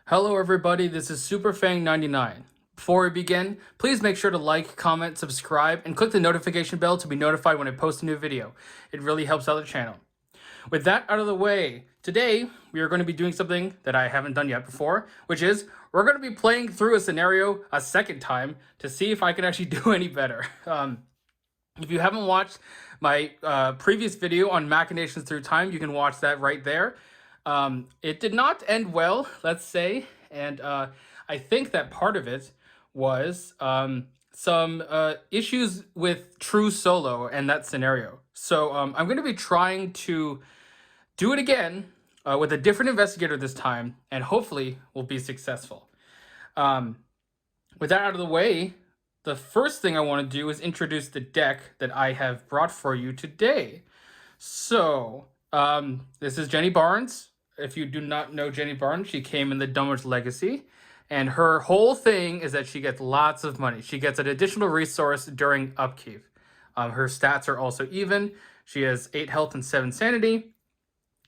Hello everybody, this is SuperFang99. Before we begin, please make sure to like, comment, subscribe, and click the notification bell to be notified when I post a new video. It really helps out the channel. With that out of the way, today we are going to be doing something that I haven't done yet before, which is we're going to be playing through a scenario a second time to see if I can actually do any better. If you haven't watched my previous video on Machinations Through Time, you can watch that right there. It did not end well, let's say, and I think that part of it was some issues with true solo and that scenario. So I'm going to be trying to do it again with a different investigator this time, and hopefully we'll be successful. With that out of the way, the first thing I want to do is introduce the deck that I have brought for you today. So this is Jenny Barnes. If you do not know Jenny Barnes, she came in the Dummer's Legacy, and her whole thing is that she gets lots of money. She gets an additional resource during upkeep. Her stats are also even. She has 8 health and 7 sanity.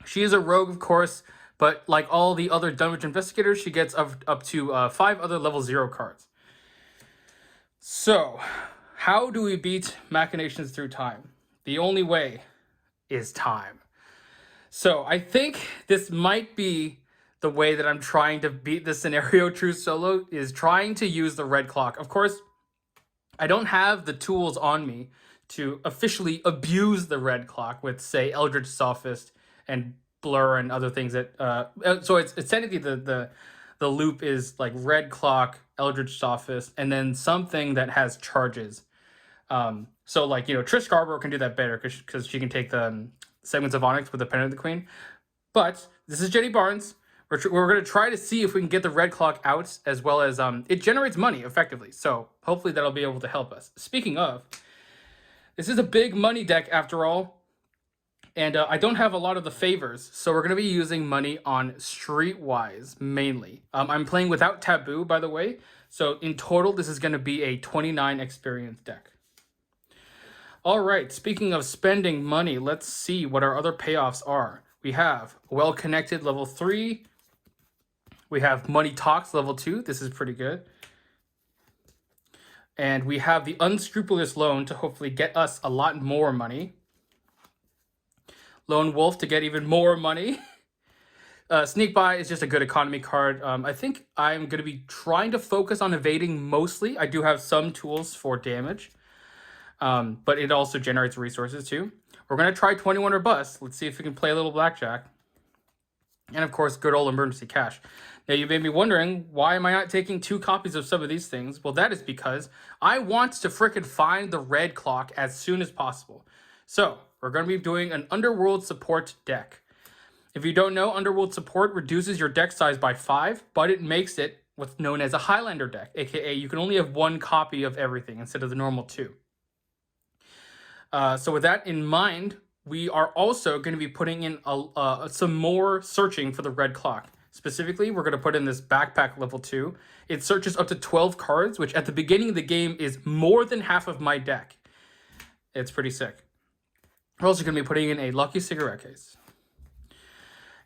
She is a rogue, of course, but like all the other Dunwich investigators, she gets up to 5 other level 0 cards. So, how do we beat Machinations Through Time? The only way is time. So I think this might be the way that I'm trying to beat the scenario true solo, is trying to use the red clock. Of course, I don't have the tools on me to officially abuse the red clock with, say, Eldritch Sophist and Blur and other things that so it's technically the loop is like red clock, Eldritch Sophist, and then something that has charges. So like, you know, Trish Scarborough can do that better because she can take the Segments of Onyx with the Pen of the Queen. But this is Jenny Barnes. We're going to try to see if we can get the red clock out, as well as it generates money effectively. So hopefully that'll be able to help us. Speaking of, this is a big money deck after all. And I don't have a lot of the favors, so we're going to be using money on Streetwise mainly. I'm playing without Taboo, by the way. So in total, this is going to be a 29 experience deck. All right, speaking of spending money, let's see what our other payoffs are. We have Well Connected level 3. We have Money Talks level 2. This is pretty good. And we have the Unscrupulous Loan to hopefully get us a lot more money. Lone Wolf to get even more money. Sneak By is just a good economy card. I think I'm going to be trying to focus on evading mostly. I do have some tools for damage. But it also generates resources too. We're going to try 21 or bust. Let's see if we can play a little blackjack. And of course, good old emergency cash. Now you may be wondering, why am I not taking 2 copies of some of these things? Well, that is because I want to frickin' find the red clock as soon as possible. So we're going to be doing an Underworld support deck. If you don't know, Underworld support reduces your deck size by 5, but it makes it what's known as a Highlander deck, aka you can only have 1 copy of everything instead of the normal 2. So with that in mind, we are also going to be putting in some more searching for the red clock. Specifically, we're going to put in this Backpack level 2. It searches up to 12 cards, which at the beginning of the game is more than half of my deck. It's pretty sick. We're also going to be putting in a Lucky Cigarette Case.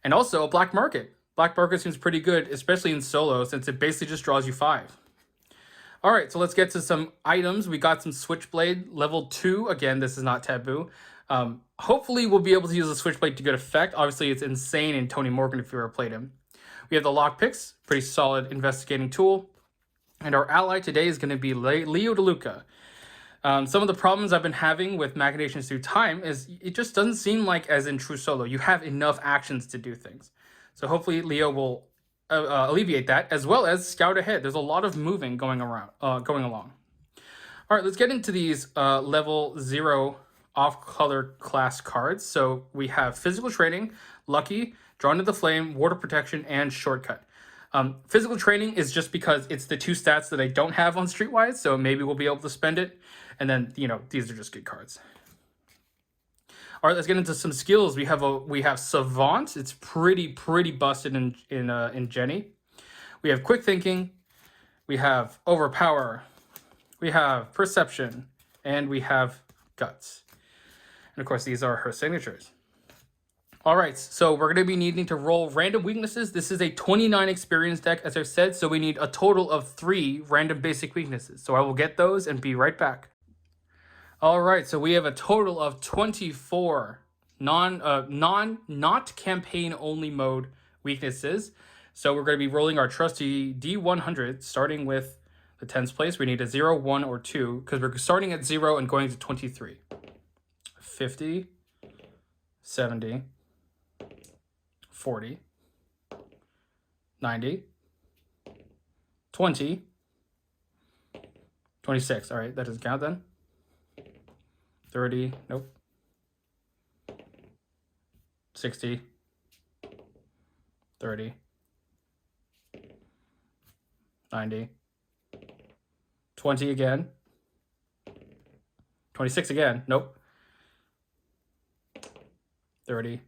And also a Black Market. Black Market seems pretty good, especially in solo, since it basically just draws you 5. All right, so let's get to some items. We got some Switchblade level 2. Again, this is not Taboo. Hopefully, we'll be able to use the Switchblade to good effect. Obviously, it's insane in Tony Morgan if you ever played him. We have the Lockpicks, pretty solid investigating tool. And our ally today is going to be Leo DeLuca. Some of the problems I've been having with Machinations Through Time is it just doesn't seem like, as in True Solo, you have enough actions to do things. So hopefully, Leo will alleviate that, as well as scout ahead. There's a lot of moving going along. All right, let's get into these level 0 off-color class cards. So we have Physical Training, Lucky, Drawn to the Flame, Water Protection, and Shortcut. Physical Training is just because it's the 2 stats that I don't have on Streetwise, so maybe we'll be able to spend it. And then, you know, these are just good cards. All right, let's get into some skills. We have Savant. It's pretty busted in Jenny. We have Quick Thinking. We have Overpower. We have Perception, and we have Guts. And of course, these are her signatures. All right, so we're going to be needing to roll random weaknesses. This is a 29 experience deck, as I've said, so we need a total of 3 random basic weaknesses. So I will get those and be right back. All right, so we have a total of 24 not campaign only mode weaknesses. So we're going to be rolling our trusty D100, starting with the tens place. We need a 0, 1, or 2, because we're starting at 0 and going to 23. 50, 70, 40, 90, 20, 26. All right, that doesn't count then. 30, nope. 60, 30, 90, 20 again, 26 again, nope. 30,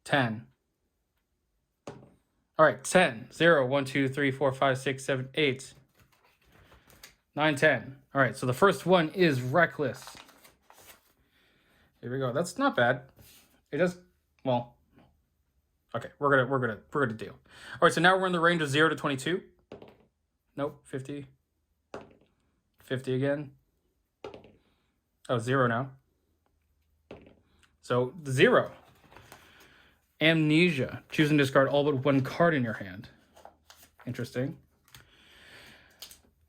10. All right, 10, 0, 1, 2, 3, 4, 5, 6, 7, 8, 9, 10. All right, so the first one is Reckless. Here we go. That's not bad. It does, well, okay, we're gonna deal. All right, so now we're in the range of 0 to 22. Nope, 50. 50 again. Oh, 0 now. So 0. Amnesia. Choose and discard all but 1 card in your hand. Interesting.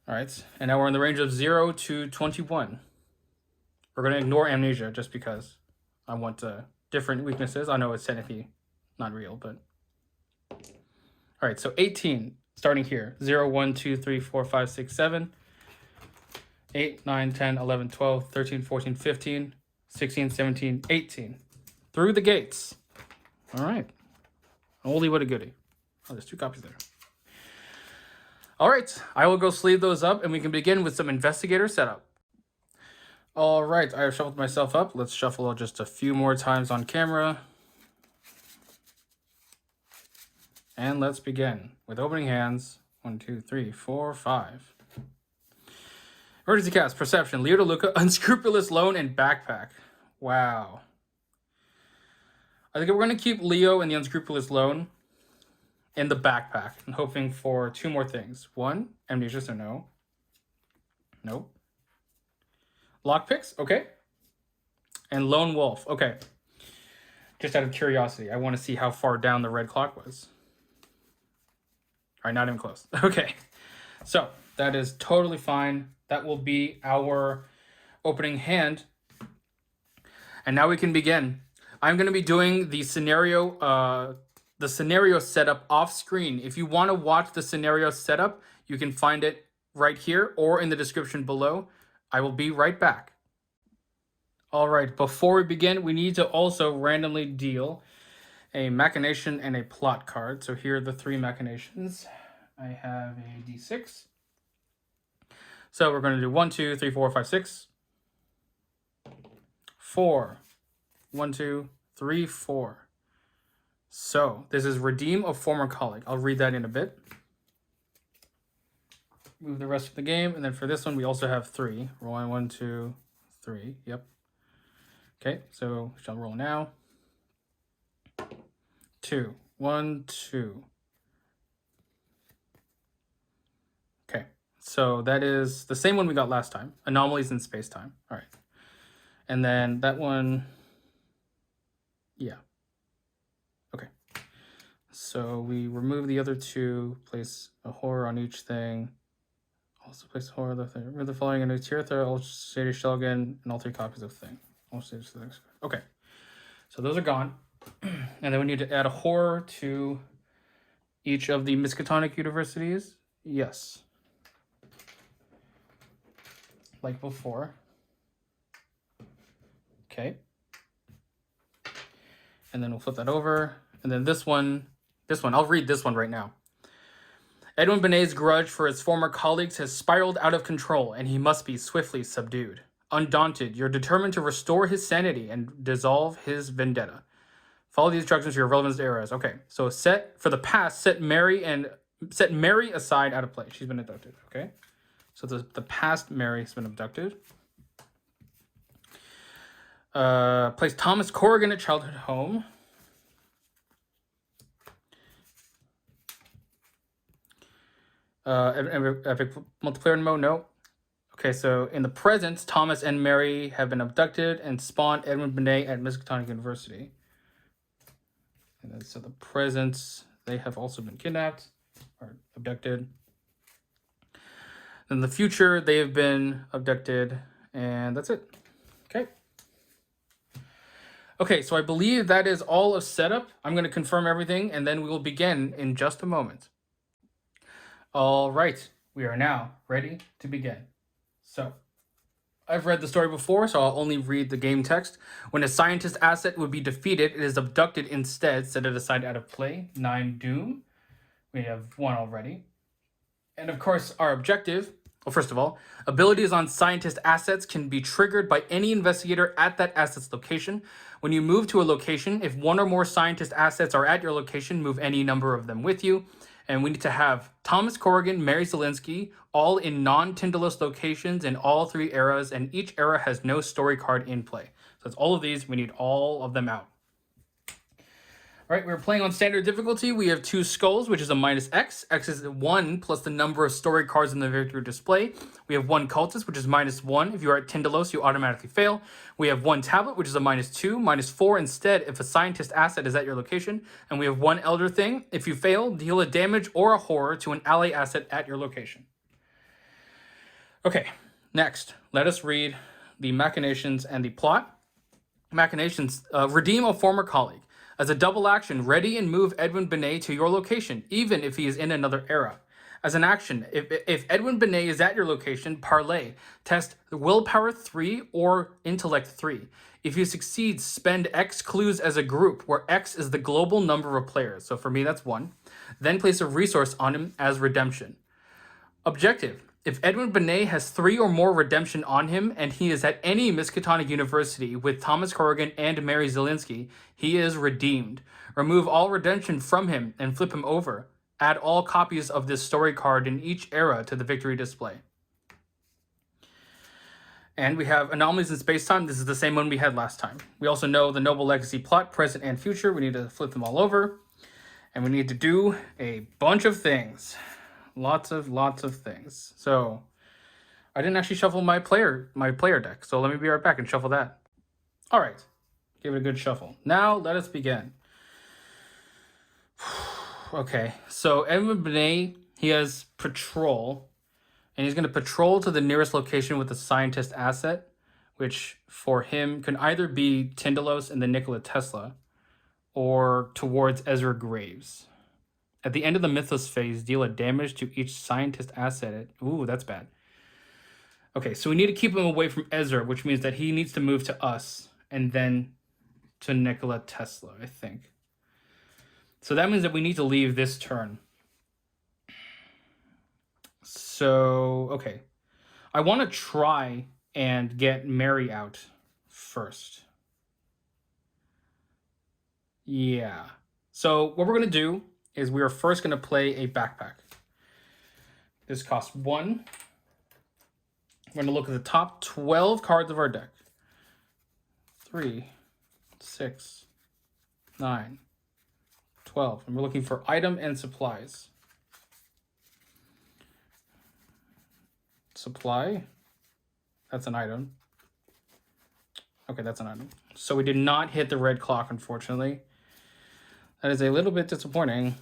All right, and now we're in the range of 0 to 21. We're going to ignore Amnesia just because I want different weaknesses. I know it's technically not real, but... All right, so 18, starting here. 0, 1, 2, 3, 4, 5, 6, 7, 8, 9, 10, 11, 12, 13, 14, 15, 16, 17, 18. Through the gates. All right. Oldie but a goodie. Oh, there's 2 copies there. All right, I will go sleeve those up, and we can begin with some Investigator Setup. All right, I have shuffled myself up. Let's shuffle just a few more times on camera. And let's begin with opening hands. 1, 2, 3, 4, 5. Emergency cast, Perception, Leo DeLuca, Unscrupulous Loan, and Backpack. Wow. I think we're going to keep Leo and the Unscrupulous Loan in the backpack. I'm hoping for 2 more things. 1, Amnesia, so no. Nope. Lockpicks, okay. And Lone Wolf, okay. Just out of curiosity, I want to see how far down the red clock was. All right, not even close. Okay, so that is totally fine. That will be our opening hand. And now we can begin. I'm going to be doing the scenario setup off screen. If you want to watch the scenario setup, you can find it right here or in the description below. I will be right back. All right, before we begin, we need to also randomly deal a machination and a plot card. So here are the 3 machinations. I have a D6. So we're going to do 1, 2, 3, 4, 5, 6. 4. 1, 2, 3, 4. So this is Redeem a Former Colleague. I'll read that in a bit. Move the rest of the game, and then for this one, we also have 3. Roll 1, 2, 3. Yep. Okay, so shall roll now. 2. 1, 2. Okay, so that is the same one we got last time. Anomalies in space-time. All right. And then that one, yeah. Okay. So we remove the other 2, place a horror on each thing. Also place horror on the thing. Remove the following into Tirtha, Ultrastated Shellgun, and all 3 copies of thing. Okay. So those are gone. And then we need to add a horror to each of the Miskatonic universities. Yes. Like before. Okay. And then we'll flip that over. And then this one, I'll read this one right now. Edwin Benet's grudge for his former colleagues has spiraled out of control, and he must be swiftly subdued. Undaunted, you're determined to restore his sanity and dissolve his vendetta. Follow the instructions for your relevant eras. Okay, so set for the past, set Mary aside out of play. She's been abducted. Okay, so the past Mary has been abducted. Place Thomas Corrigan at childhood home. Epic multiplayer mode, no. Okay, so in the present, Thomas and Mary have been abducted and spawned Edwin Benet at Miskatonic University. And then, so the present, they have also been kidnapped or abducted. In the future, they have been abducted, and that's it. Okay. Okay, so I believe that is all of setup. I'm going to confirm everything, and then we will begin in just a moment. All right, we are now ready to begin. So, I've read the story before, so I'll only read the game text. When a scientist asset would be defeated, it is abducted instead. Set it aside out of play. 9 Doom. We have 1 already. And of course, our objective, well, first of all, abilities on scientist assets can be triggered by any investigator at that asset's location. When you move to a location, if 1 or more scientist assets are at your location, move any number of them with you. And we need to have Thomas Corrigan, Mary Zielinski, all in non-Tindalos locations in all 3 eras, and each era has no story card in play. So it's all of these. We need all of them out. All right, we're playing on standard difficulty. We have 2 skulls, which is a -X. X is 1 plus the number of story cards in the victory display. We have 1 cultist, which is -1. If you are at Tindalos, you automatically fail. We have 1 tablet, which is a -2, -4 instead if a scientist asset is at your location. And we have 1 elder thing. If you fail, deal a damage or a horror to an ally asset at your location. Okay, next, let us read the machinations and the plot. Machinations, redeem a former colleague. As a double action, ready and move Edwin Benet to your location, even if he is in another era. As an action, if Edwin Benet is at your location, parlay. Test willpower 3 or intellect 3. If you succeed, spend X clues as a group, where X is the global number of players. So for me, that's 1. Then place a resource on him as redemption. Objective. If Edwin Benet has 3 or more redemption on him and he is at any Miskatonic University with Thomas Corrigan and Mary Zielinski, he is redeemed. Remove all redemption from him and flip him over. Add all copies of this story card in each era to the victory display. And we have anomalies in space-time. This is the same one we had last time. We also know the Noble Legacy plot, present and future. We need to flip them all over. And we need to do a bunch of things. Lots of things. So I didn't actually shuffle my player deck. So let me be right back and shuffle that. All right, give it a good shuffle. Now let us begin. Okay, so Edwin Benet, he has patrol, and he's going to patrol to the nearest location with the scientist asset, which for him can either be Tindalos and the Nikola Tesla, or towards Ezra Graves. At the end of the Mythos phase, deal a damage to each scientist asset. Ooh, that's bad. Okay, so we need to keep him away from Ezra, which means that he needs to move to us and then to Nikola Tesla, I think. So that means that we need to leave this turn. So, okay. I want to try and get Mary out first. Yeah. So what we're going to do is we are first going to play a backpack. This costs 1. We're going to look at the top 12 cards of our deck. 3, 6, 9, 12. And we're looking for item and supplies. Supply. That's an item. Okay, that's an item. So we did not hit the red clock, unfortunately. That is a little bit disappointing.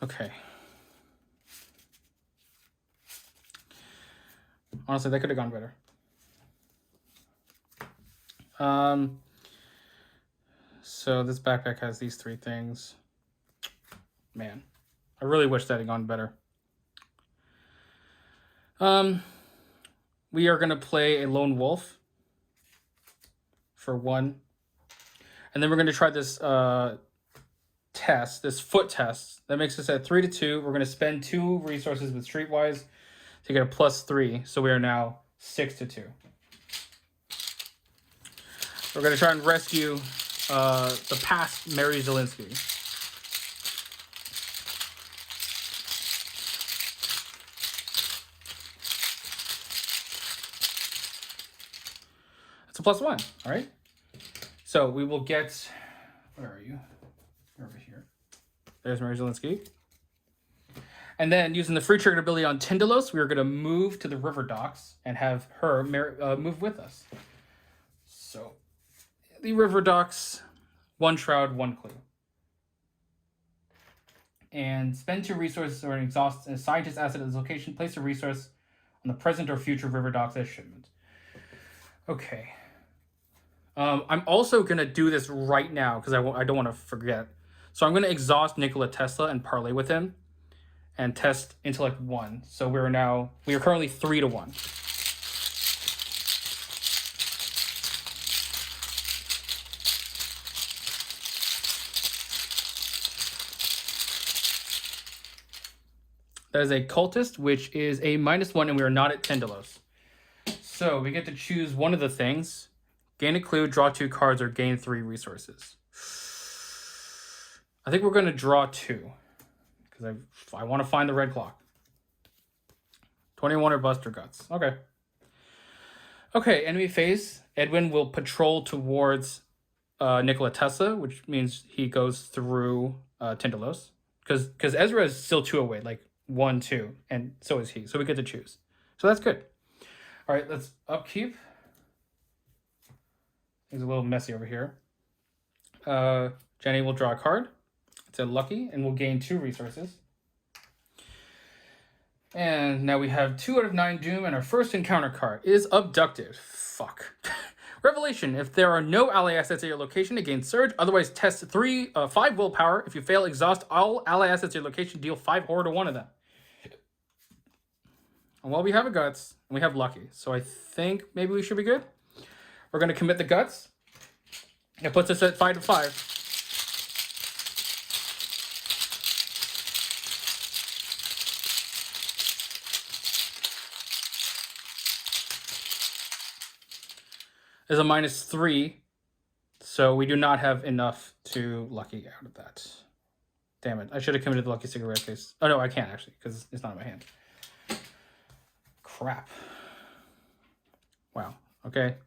Okay. Honestly, that could have gone better. So this backpack has these 3 things. Man, I really wish that had gone better. We are going to play a lone wolf for 1. And then we're going to try this test, this foot test. That makes us at 3-2. We're going to spend 2 resources with Streetwise to get a +3. So we are now 6-2. We're going to try and rescue the past Mary Zielinski. It's a +1, all right? So we will get, where are you? You're over here. There's Mary Zielinski. And then using the free triggered ability on Tindalos, we are going to move to the river docks and have her move with us. So the river docks, 1 shroud, 1 clue. And spend 2 resources or an exhaust a scientist asset at this location. Place a resource on the present or future river docks as shipment. Okay. I'm also going to do this right now because I don't want to forget. So I'm going to exhaust Nikola Tesla and parlay with him and test intellect 1. So we are currently 3-1. That is a cultist, which is a -1, and we are not at Tindalos. So we get to choose one of the things. Gain a clue, draw 2 cards, or gain 3 resources. I think we're going to draw 2. Because I want to find the red clock. 21 or Buster Guts. Okay. Okay, enemy phase. Edwin will patrol towards Nikola Tesla, which means he goes through Tindalos. Because Ezra is still 2 away, like 1, 2, and so is he. So we get to choose. So that's good. All right, let's upkeep. It's a little messy over here. Jenny will draw a card. It's a lucky, and we'll gain 2 resources. And now we have 2 out of 9 Doom, and our first encounter card is Abducted. Fuck. Revelation. If there are no ally assets at your location, it gains Surge. Otherwise, test 5 willpower. If you fail, exhaust all ally assets at your location. Deal 5 horror to one of them. And well, we have a Guts, and we have Lucky. So I think maybe we should be good. We're going to commit the Guts. It puts us at 5-5. Is a -3, so we do not have enough to lucky out of that. Damn it, I should have committed the lucky cigarette case. Oh no, I can't actually, because it's not in my hand. Crap. Wow, okay.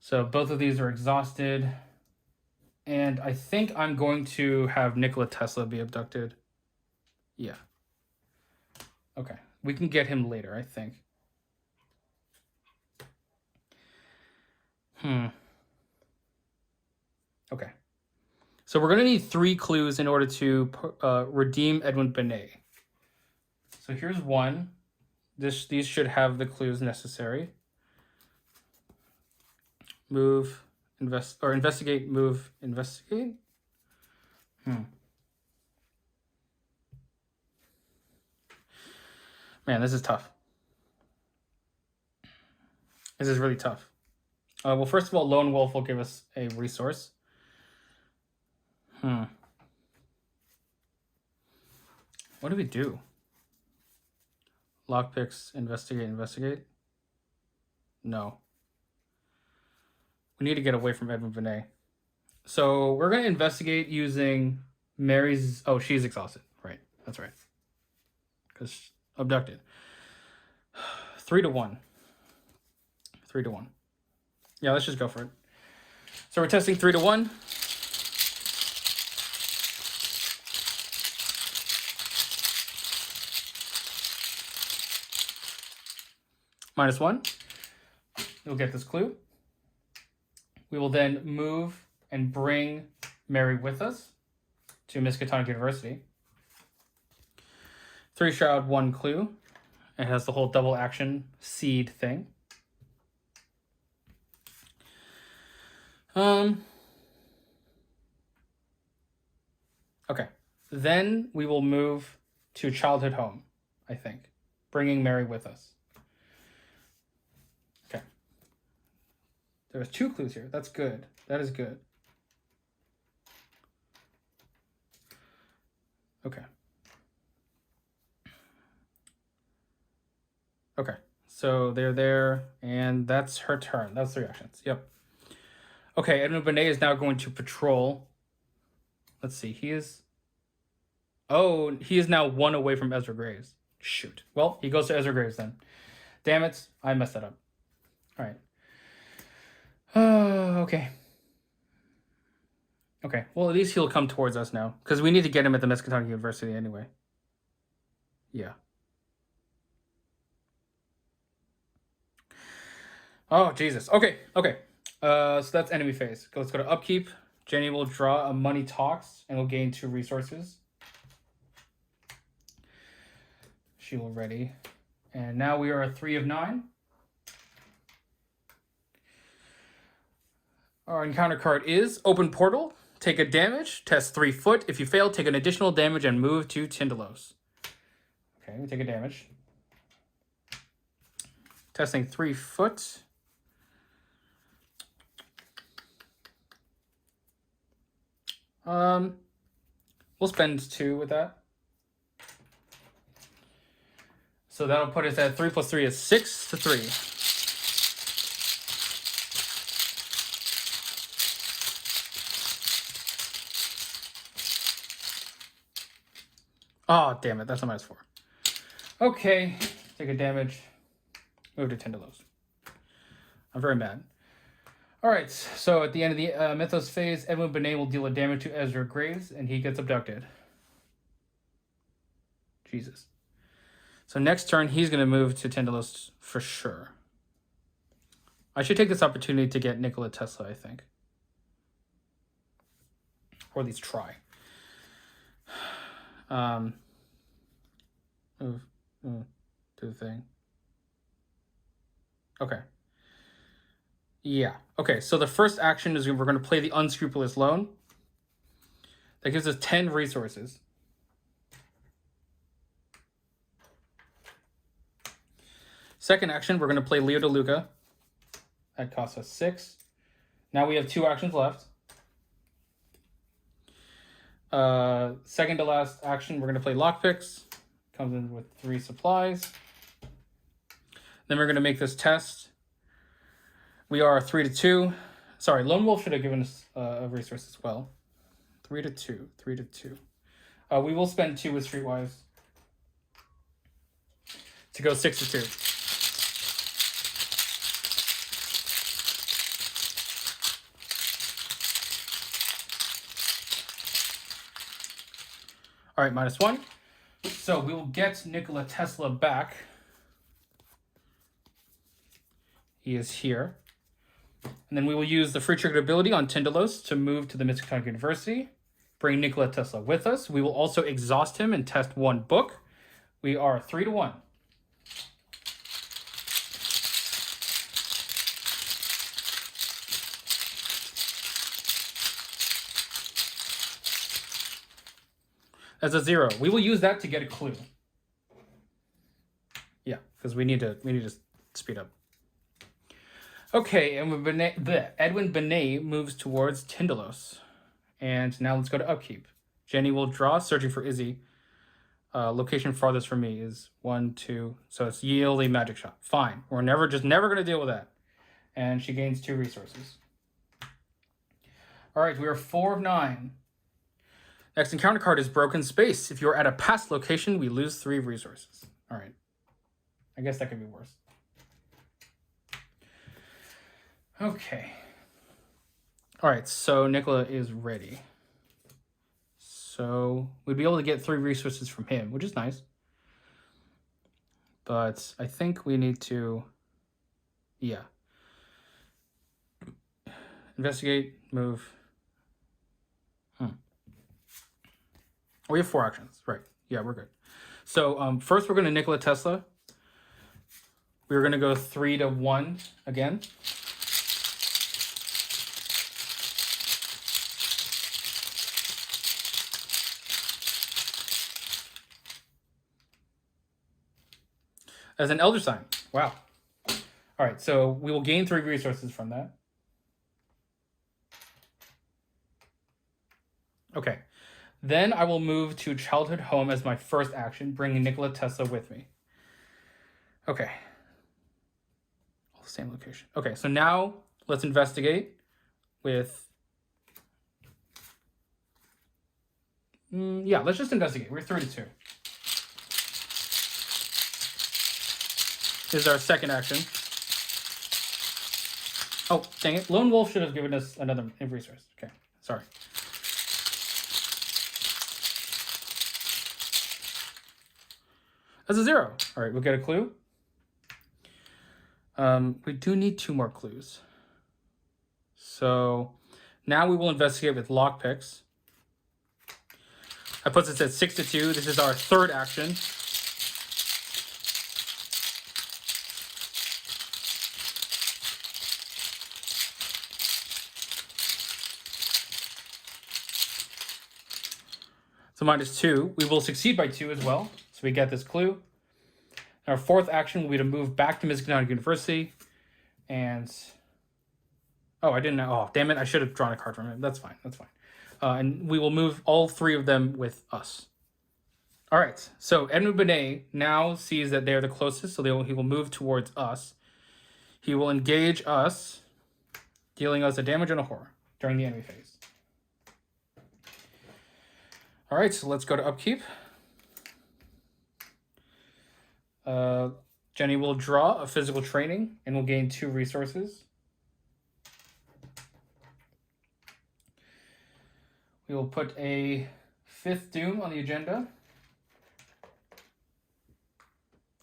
So both of these are exhausted. And I think I'm going to have Nikola Tesla be abducted. Yeah. Okay, we can get him later, I think. Okay. So we're going to need 3 clues in order to redeem Edwin Benet. So here's 1. These should have the clues necessary. Move, investigate, move, investigate. Man, this is tough. This is really tough. Well, first of all, Lone Wolf will give us a resource. What do we do? Lockpicks, investigate. No. We need to get away from Edwin Benet. So we're going to investigate using Mary's... Oh, she's exhausted. Right. That's right. Because abducted. 3-1. 3-1. Yeah, let's just go for it. So we're testing 3-1. -1. You'll get this clue. We will then move and bring Mary with us to Miskatonic University. 3 shroud, 1 clue. It has the whole double action seed thing. Okay. Then we will move to childhood home, I think, bringing Mary with us. Okay. There's 2 clues here. That's good. That is good. Okay. Okay. So they're there, and that's her turn. That's 3 actions. Yep. Okay, Edwin Benet is now going to patrol. Let's see, he is... Oh, he is now 1 away from Ezra Graves. Shoot. Well, he goes to Ezra Graves then. Damn it, I messed that up. All right. Okay. Okay, well, at least he'll come towards us now, because we need to get him at the Miskatonic University anyway. Yeah. Oh, Jesus. Okay. So that's enemy phase. Let's go to upkeep. Jenny will draw a money talks and will gain 2 resources. She will ready. And now we are 3 of 9. Our encounter card is Open Portal. Take a damage. Test 3 foot. If you fail, take an additional damage and move to Tindalos. Okay, we take a damage. Testing 3 foot. We'll spend 2 with that. So that'll put us at 3 plus 3 is 6 to 3. Oh, damn it. That's a -4. Okay. Take a damage. Move to Tindalos. I'm very mad. All right. So at the end of the Mythos phase, Edwin Benet will deal a damage to Ezra Graves, and he gets abducted. Jesus. So next turn, he's going to move to Tindalos for sure. I should take this opportunity to get Nikola Tesla, I think. Or at least try. Move to the thing. Okay. Yeah. Okay, so the first action is we're going to play the Unscrupulous Loan. That gives us 10 resources. Second action, we're going to play Leo DeLuca. That costs us 6. Now we have 2 actions left. Second to last action, we're going to play Lockpicks. Comes in with 3 supplies. Then we're going to make this test. We are 3 to 2. Sorry, Lone Wolf should have given us a resource as well. 3 to 2. 3 to 2. We will spend 2 with Streetwise to go 6 to 2. All right, -1. So we will get Nikola Tesla back. He is here. And then we will use the free triggered ability on Tindalos to move to the Miskatonic University. Bring Nikola Tesla with us. We will also exhaust him and test 1 book. We are 3 to 1. As a 0. We will use that to get a clue. Yeah, because we need to speed up. Okay, and Edwin Benet moves towards Tindalos. And now let's go to upkeep. Jenny will draw, searching for Izzy. Location farthest from me is 1, 2. So it's yielding magic shot. Fine. We're never going to deal with that. And she gains 2 resources. All right, we are 4 of 9. Next encounter card is Broken Space. If you're at a past location, we lose 3 resources. All right. I guess that could be worse. Okay. All right, so Nikola is ready. So we'd be able to get 3 resources from him, which is nice. But I think we need to, yeah. Investigate, move. We have 4 actions, right? Yeah, we're good. So first we're going to Nikola Tesla. We're going to go 3 to 1 again. As an Elder Sign. Wow. All right, so we will gain 3 resources from that. Okay. Then I will move to Childhood Home as my first action, bringing Nikola Tesla with me. Okay. All the same location. Okay, so now let's investigate. with... yeah, let's just investigate. We're 3 to 2. This is our second action. Oh, dang it. Lone Wolf should have given us another resource. Okay, sorry. That's a 0. All right, we'll get a clue. We do need 2 more clues. So now we will investigate with lockpicks. That puts us at 6 to 2. This is our third action. So -2. We will succeed by 2 as well. So we get this clue. Our fourth action will be to move back to Machinations University. And... oh, I didn't know. Oh, damn it. I should have drawn a card from it. That's fine. That's fine. And we will move all 3 of them with us. All right. So Edmund Benet now sees that they're the closest. So he will move towards us. He will engage us, dealing us a damage and a horror during the enemy phase. All right. So let's go to upkeep. Jenny will draw a physical training and will gain 2 resources. We will put a 5th Doom on the agenda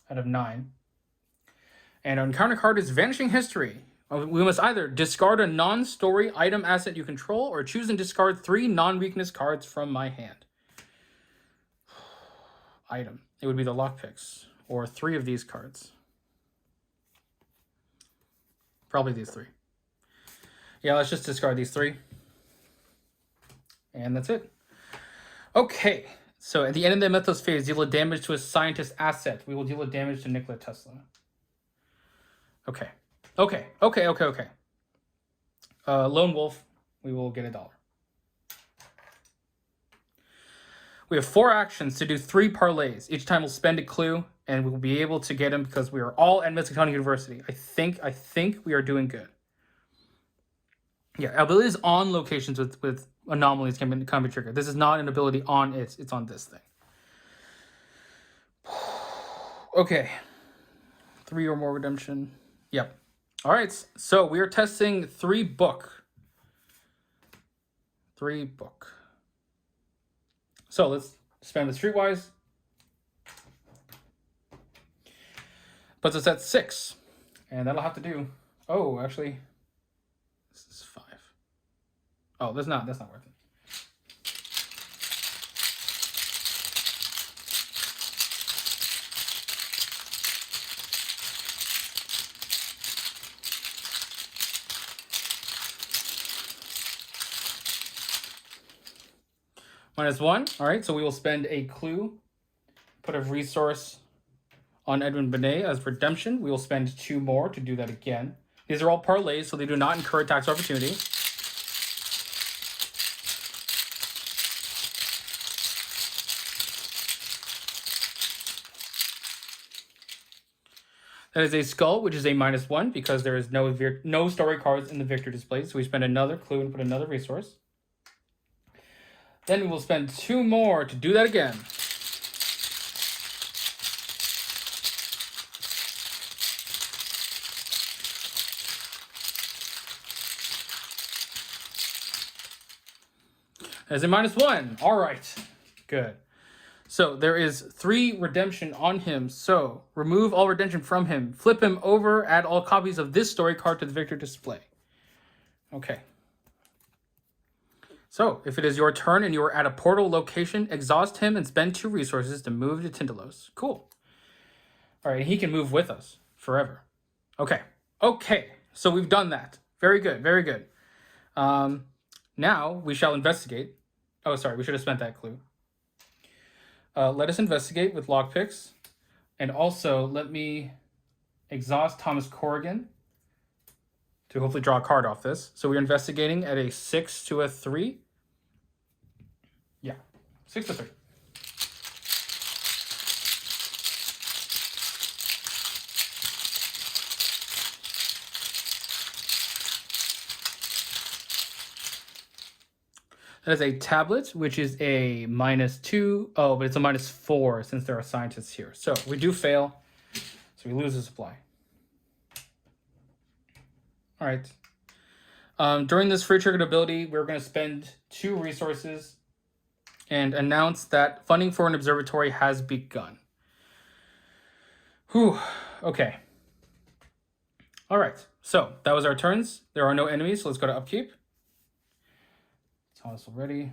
out of 9. And our encounter card is Vanishing History. We must either discard a non-story item asset you control or choose and discard 3 non-weakness cards from my hand. Item. It would be the lockpicks or 3 of these cards. Probably these 3. Yeah, let's just discard these 3. And that's it. Okay, so at the end of the Mythos phase, deal a damage to a scientist asset. We will deal a damage to Nikola Tesla. Okay. Lone Wolf, we will get $1. We have 4 actions to do 3 parlays. Each time we'll spend a clue, and we will be able to get them because we are all at Machinations University. I think we are doing good. Yeah, abilities on locations with anomalies can be triggered. This is not an ability on it's on this thing. Okay. 3 or more redemption. Yep. All right, so we are testing 3 book. 3 book. So let's spend the Streetwise. Puts us at 6. And that'll have to do. Oh, actually, this is 5. Oh, that's not worth it. -1. All right, so we will spend a clue, put a resource on Edmund Benet as redemption. We will spend 2 more to do that again. These are all parlays, so they do not incur tax opportunity. That is a skull, which is a -1 because there is no story cards in the victor display. So we spend another clue and put another resource. Then we will spend 2 more to do that again. As a -1. All right. Good. So there is 3 redemption on him. So remove all redemption from him. Flip him over. Add all copies of this story card to the victor display. Okay. So if it is your turn and you are at a portal location, exhaust him and spend 2 resources to move to Tindalos. Cool. All right. He can move with us forever. Okay. Okay. So we've done that. Very good. Very good. Now we shall investigate. Oh, sorry. We should have spent that clue. Let us investigate with lockpicks. And also, let me exhaust Thomas Corrigan to hopefully draw a card off this. So we're investigating at a 6 to a 3. Yeah, 6 to 3. That is a tablet, which is a -2. Oh, but it's a -4 since there are scientists here. So we do fail. So we lose a supply. All right. During this free triggered ability, we're going to spend 2 resources and announce that funding for an observatory has begun. Whew. Okay. All right. So that was our turns. There are no enemies, so let's go to upkeep. Thomas already.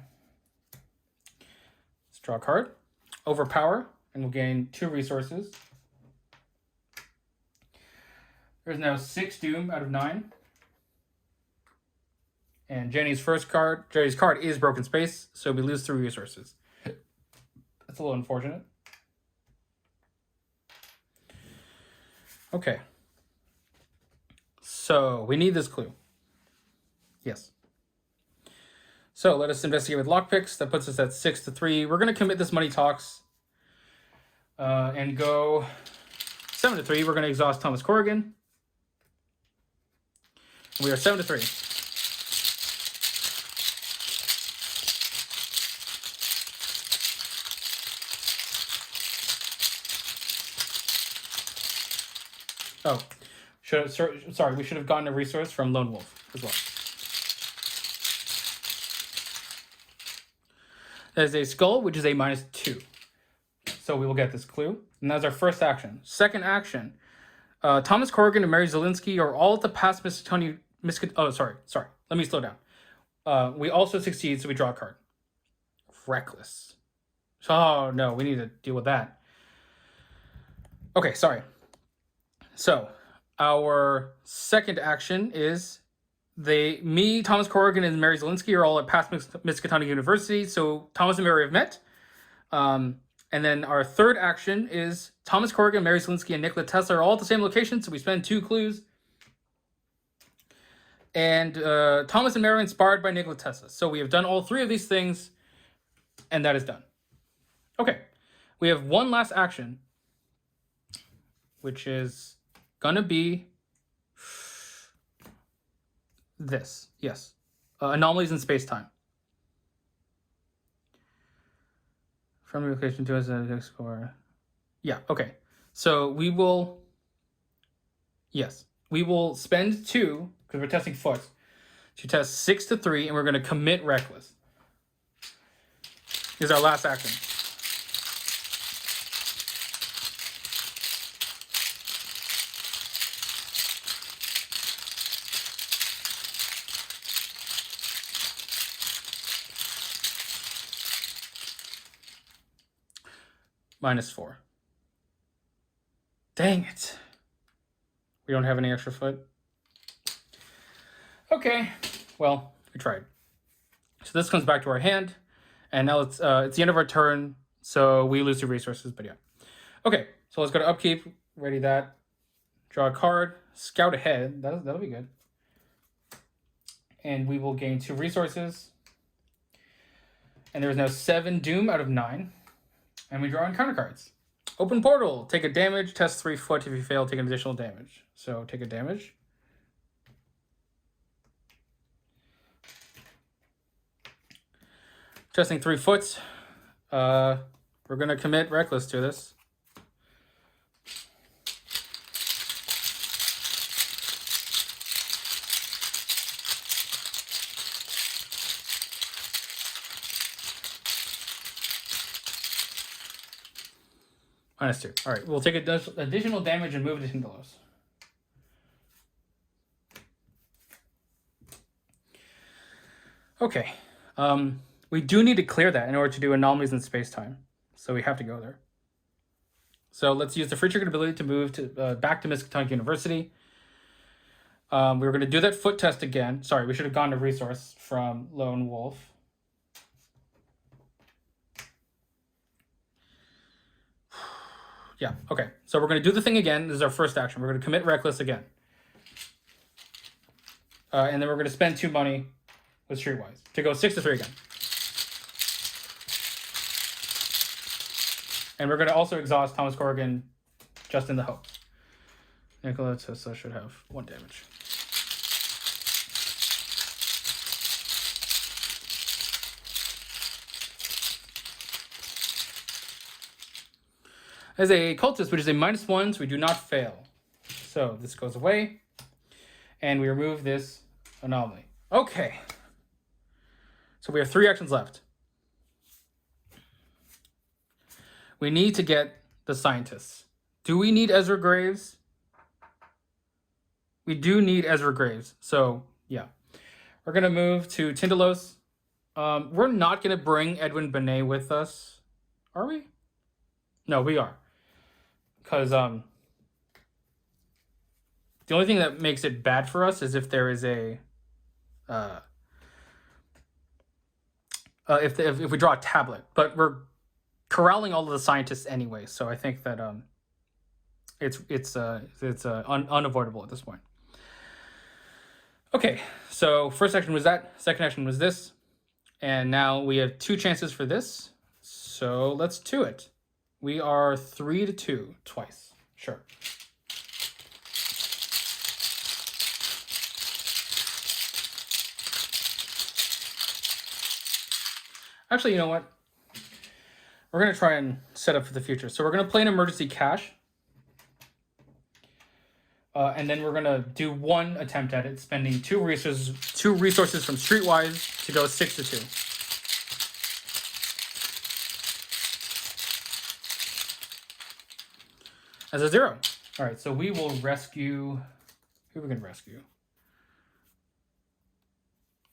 Let's draw a card. Overpower, and we'll gain 2 resources. There's now 6 doom out of 9. And Jenny's card is Broken Space, so we lose 3 resources. That's a little unfortunate. Okay. So we need this clue. Yes. So let us investigate with lockpicks. That puts us at 6-3. We're going to commit this money talks and go 7-3. We're going to exhaust Thomas Corrigan. We are 7-3. Oh, sorry, we should have gotten a resource from Lone Wolf as well. That is a skull, which is a -2. So we will get this clue. And that's our first action. Second action, Thomas Corrigan and Mary Zielinski are all at the past Miskatonic... Oh, sorry. Let me slow down. We also succeed, so we draw a card. Reckless. Oh, no, we need to deal with that. Okay, sorry. So, our second action is Thomas Corrigan, and Mary Zielinski are all at past Miskatonic University, so Thomas and Mary have met. And then our third action is Thomas Corrigan, Mary Zielinski, and Nikola Tesla are all at the same location, so we spend 2 clues. And Thomas and Mary are inspired by Nikola Tesla. So we have done all 3 of these things, and that is done. Okay, we have one last action, which is gonna be this. Yes, anomalies in space-time. From location to us to explore. Yeah, okay. So we will, yes, we will spend 2, because we're testing foot, to test 6-3, and we're gonna commit reckless. Is our last action. -4. Dang it. We don't have any extra foot. Okay. Well, we tried. So this comes back to our hand. And now it's the end of our turn. So we lose 2 resources, but yeah. Okay. So let's go to upkeep. Ready that. Draw a card. Scout ahead. That'll be good. And we will gain 2 resources. And there's now 7 doom out of 9. And we draw encounter cards. Open portal. Take a damage. Test 3 foot. If you fail, take an additional damage. So take a damage. Testing 3 foot. We're going to commit reckless to this. -2. All right, we'll take additional damage and move it to Hindelos. Okay. We do need to clear that in order to do anomalies in space-time. So we have to go there. So let's use the free triggered ability to move to back to Miskatonic University. We were going to do that foot test again. Sorry, we should have gone to resource from Lone Wolf. Yeah, okay. So we're going to do the thing again. This is our first action. We're going to commit reckless again. And then we're going to spend 2 money with Streetwise to go 6-3 again. And we're going to also exhaust Thomas Corrigan just in the hope. Nikola Tesla should have 1 damage. As a cultist, which is a -1, so we do not fail. So this goes away. And we remove this anomaly. Okay. So we have 3 actions left. We need to get the scientists. Do we need Ezra Graves? We do need Ezra Graves. So, yeah. We're going to move to Tindalos. We're not going to bring Edwin Benet with us. Are we? No, we are. Because the only thing that makes it bad for us is if there is a... if we draw a tablet. But we're corralling all of the scientists anyway. So I think that it's unavoidable at this point. Okay, so first action was that. Second action was this. And now we have 2 chances for this. So let's do it. We are 3-2 twice. Sure. Actually, you know what? We're going to try and set up for the future. So we're going to play an emergency cash. And then we're going to do 1 attempt at it, spending 2 resources from Streetwise to go 6-2. As a 0. All right, so we will rescue... Who are we going to rescue?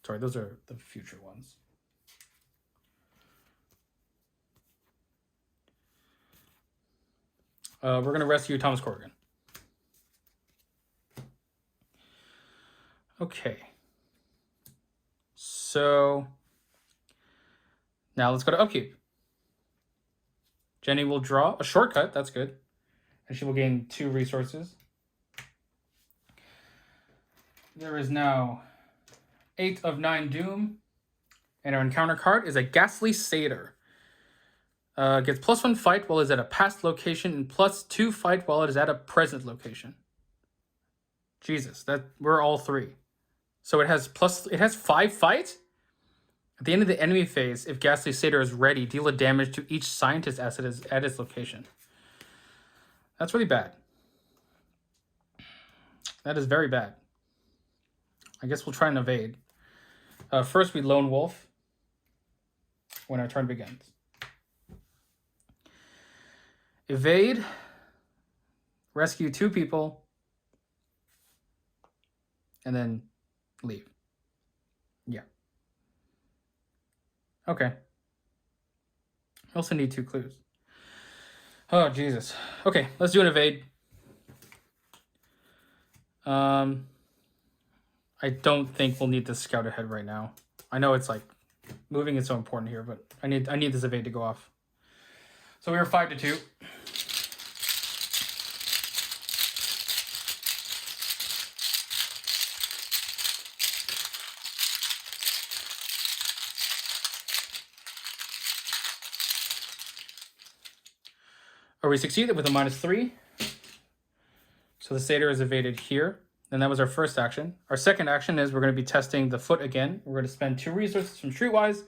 Sorry, those are the future ones. We're going to rescue Thomas Corrigan. Okay. So now let's go to upkeep. Jenny will draw a shortcut. That's good. And she will gain 2 resources. There is now 8 of 9 Doom. And our encounter card is a Ghastly Satyr. Gets +1 fight while it is at a past location and +2 fight while it is at a present location. Jesus, that we're all 3. So it has 5 fight? At the end of the enemy phase, if Ghastly Satyr is ready, deal a damage to each scientist asset at its location. That's really bad. That is very bad. I guess we'll try and evade. First, we Lone Wolf when our turn begins. Evade. Rescue 2 people. And then leave. Yeah. Okay. I also need 2 clues. Oh, Jesus. Okay, let's do an evade. I don't think we'll need this scout ahead right now. I know it's like moving is so important here, but I need this evade to go off. So we were 5-2. Or we succeeded with a -3. So the Satyr is evaded here. And that was our first action. Our second action is we're going to be testing the foot again. We're going to spend 2 resources from Streetwise.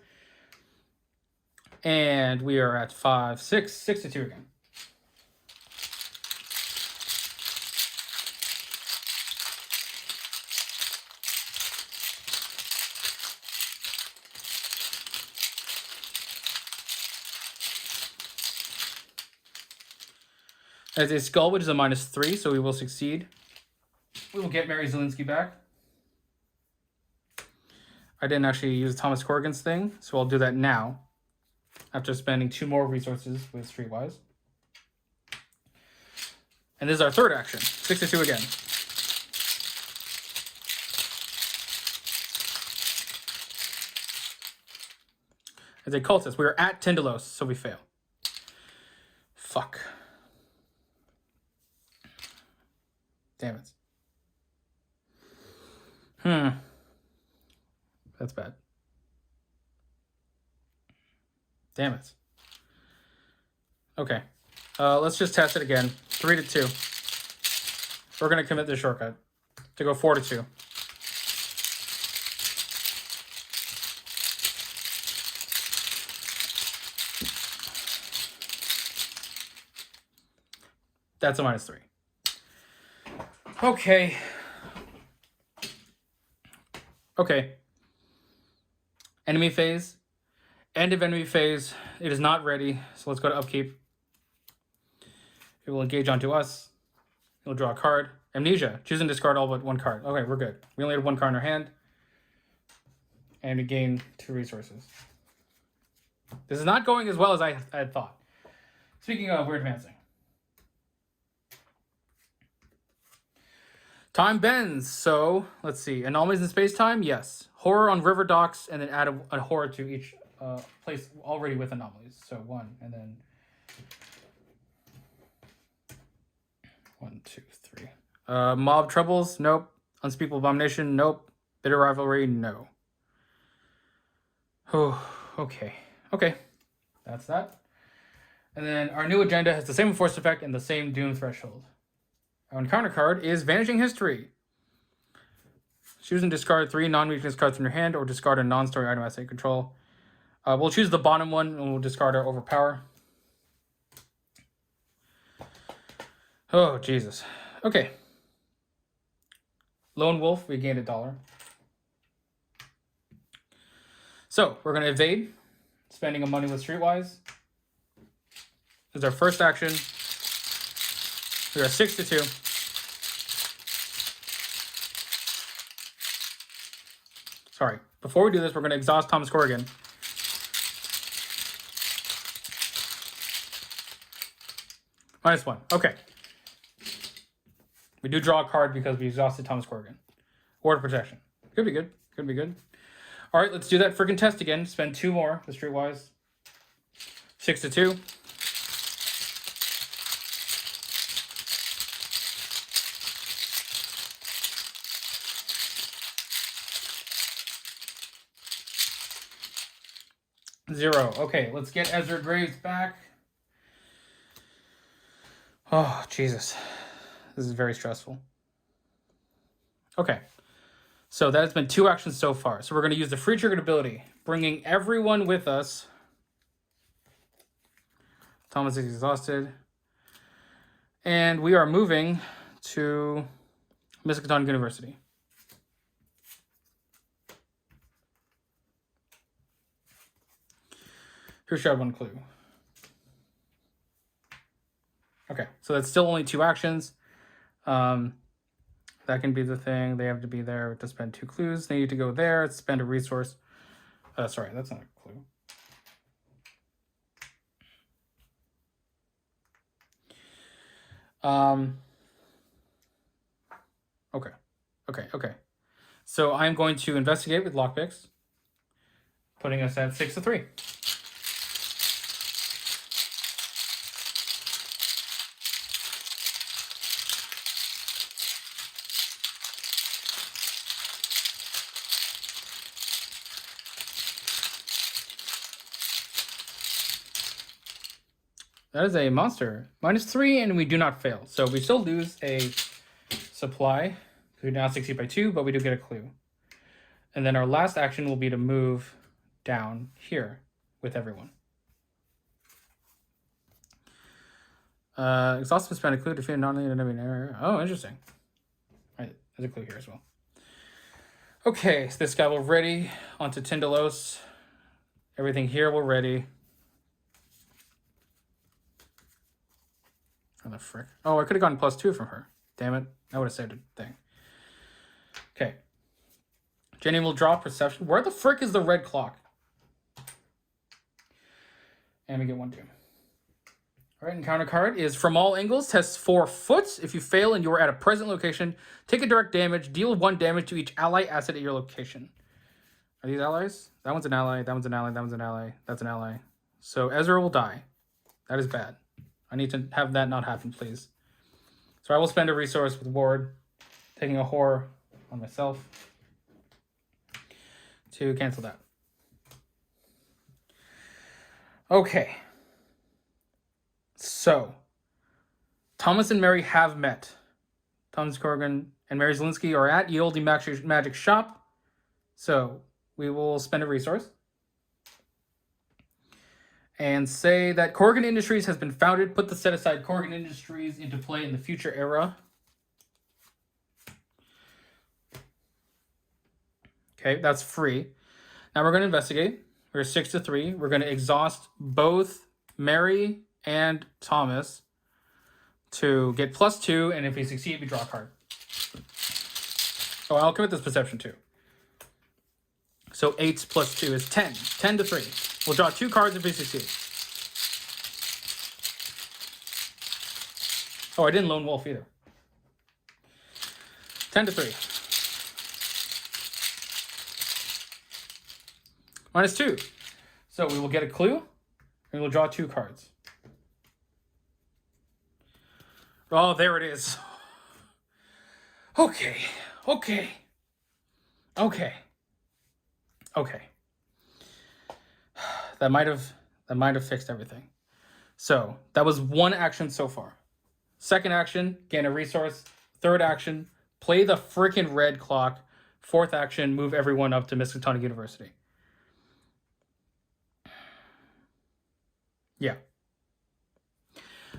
And we are at 5, 6, 6-2 again. As a skull, which is a -3, so we will succeed. We will get Mary Zielinski back. I didn't actually use Thomas Corrigan's thing, so I'll do that now. After spending 2 more resources with Streetwise. And this is our third action. 6-2 again. As a cultist, we are at Tindalos, so we fail. Fuck. Damn it. That's bad. Damn it. Okay. Let's just test it again. 3-2. We're going to commit this shortcut to go 4-2. That's a -3. Okay. Okay. Enemy phase. End of enemy phase. It is not ready, so let's go to upkeep. It will engage onto us. It will draw a card. Amnesia. Choose and discard all but one card. Okay, we're good. We only had one card in our hand. And we gain 2 resources. This is not going as well as I had thought. Speaking of, we're advancing. Time bends. So, let's see. Anomalies in space-time? Yes. Horror on river docks, and then add a horror to each place already with anomalies. So 1, and then 1, 2, 3. Mob troubles? Nope. Unspeakable abomination? Nope. Bitter rivalry? No. Oh, okay. Okay. That's that. And then our new agenda has the same force effect and the same doom threshold. Our encounter card is Vanishing History. Choose and discard 3 non-weakness cards from your hand, or discard a non-story item as a control. We'll choose the bottom one, and we'll discard our Overpower. Oh, Jesus. Okay. Lone Wolf, we gained $1. So, we're going to evade, spending a money with Streetwise. This is our first action. We are 6-2. Sorry. Before we do this, we're going to exhaust Thomas Corrigan. -1. Okay. We do draw a card because we exhausted Thomas Corrigan. Ward of Protection. Could be good. Could be good. All right, let's do that freaking test again. Spend 2 more with Streetwise. 6-2. Zero. Okay, let's get Ezra Graves back. Oh, Jesus. This is very stressful. Okay. So that has been 2 actions so far. So we're going to use the free triggered ability, bringing everyone with us. Thomas is exhausted. And we are moving to Miskatonic University. Here's your 1 clue. Okay, so that's still only 2 actions. That can be the thing. They have to be there to spend 2 clues. They need to go there, spend a resource. Sorry, that's not a clue. Okay. So I'm going to investigate with lockpicks, putting us at 6-3. That is a monster. -3, and we do not fail. So we still lose a supply. We're now 60 by 2, but we do get a clue. And then our last action will be to move down here with everyone. Exhaustive spend a clue to defeat a non-enemy area. Oh, interesting. All right, there's a clue here as well. Okay, so this guy will ready onto Tindalos. Everything here will ready. Oh, the frick. Oh, I could have gotten +2 from her. Damn it. I would have saved a thing. Okay. Jenny will draw Perception. Where the frick is the red clock? And we get 1, 2. All right, encounter card is From All Angles. Tests 4 foot. If you fail and you are at a present location, take a direct damage. Deal 1 damage to each ally asset at your location. Are these allies? That one's an ally. That one's an ally. That one's an ally. That's an ally. So Ezra will die. That is bad. I need to have that not happen, please. So I will spend a resource with Ward, taking a horror on myself to cancel that. Okay. So, Thomas and Mary have met. Thomas Corrigan and Mary Zielinski are at Ye Olde Magic Shop. So, we will spend a resource. and say that Corrigan Industries has been founded. Put the set-aside Corrigan Industries into play in the future era. Okay, that's free. Now we're going to investigate. We're 6-3. We're going to exhaust both Mary and Thomas to get +2, and if we succeed, we draw a card. Oh, I'll commit this perception too. So 8 + 2 is 10. 10-3. We'll draw 2 cards if we succeed. Oh, I didn't lone wolf either. 10-3. -2. So we will get a clue, and we'll draw 2 cards. Oh, there it is. Okay. That might have fixed everything. So that was 1 action so far. Second action, gain a resource. Third action, play the freaking red clock. Fourth action, move everyone up to Miskatonic University. Yeah.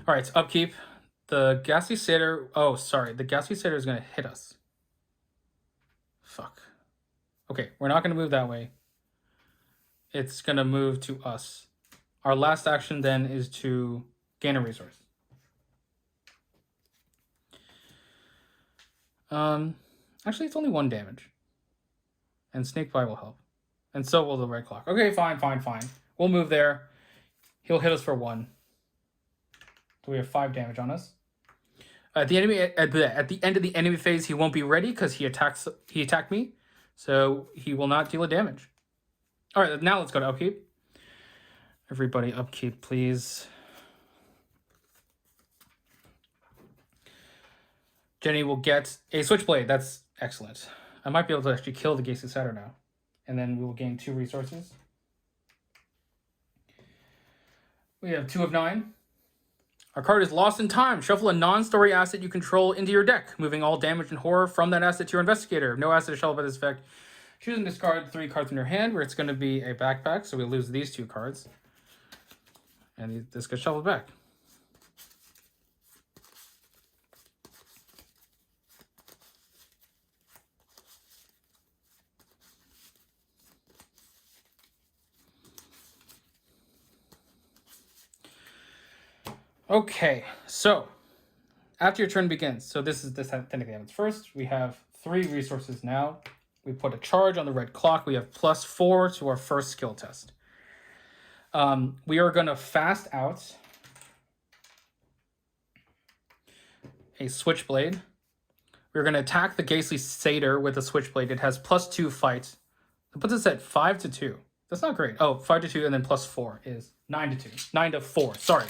All right, so upkeep. The Ghastly Satyr. Oh, sorry. The Ghastly Satyr is going to hit us. Fuck. Okay, we're not going to move that way. It's going to move to us. Our last action then is to gain a resource. Actually, it's only 1 damage. And Snake Bite will help. And so will the red clock. Okay, fine. We'll move there. He'll hit us for 1. So we have 5 damage on us. At the end of the enemy phase, he won't be ready because he attacked me. So he will not deal a damage. All right, now let's go to upkeep. Everybody upkeep, please. Jenny will get a Switchblade. That's excellent. I might be able to actually kill the Ghastly Satyr now. And then we will gain 2 resources. We have 2 of 9. Our card is Lost in Time. Shuffle a non-story asset you control into your deck, moving all damage and horror from that asset to your investigator. If no asset is shuffled by this effect, choose and discard 3 cards in your hand, where it's going to be a backpack, so we lose these 2 cards. And this gets shuffled back. Okay, so after your turn begins, so this technically happens first. We have 3 resources now. We put a charge on the red clock. We have +4 to our first skill test. We are going to fast out a Switchblade. We're going to attack the Ghastly Satyr with a Switchblade. It has +2 fight. It puts us at 5-2. That's not great. Oh, 5-2, and then +4 is 9-2. 9-4, sorry.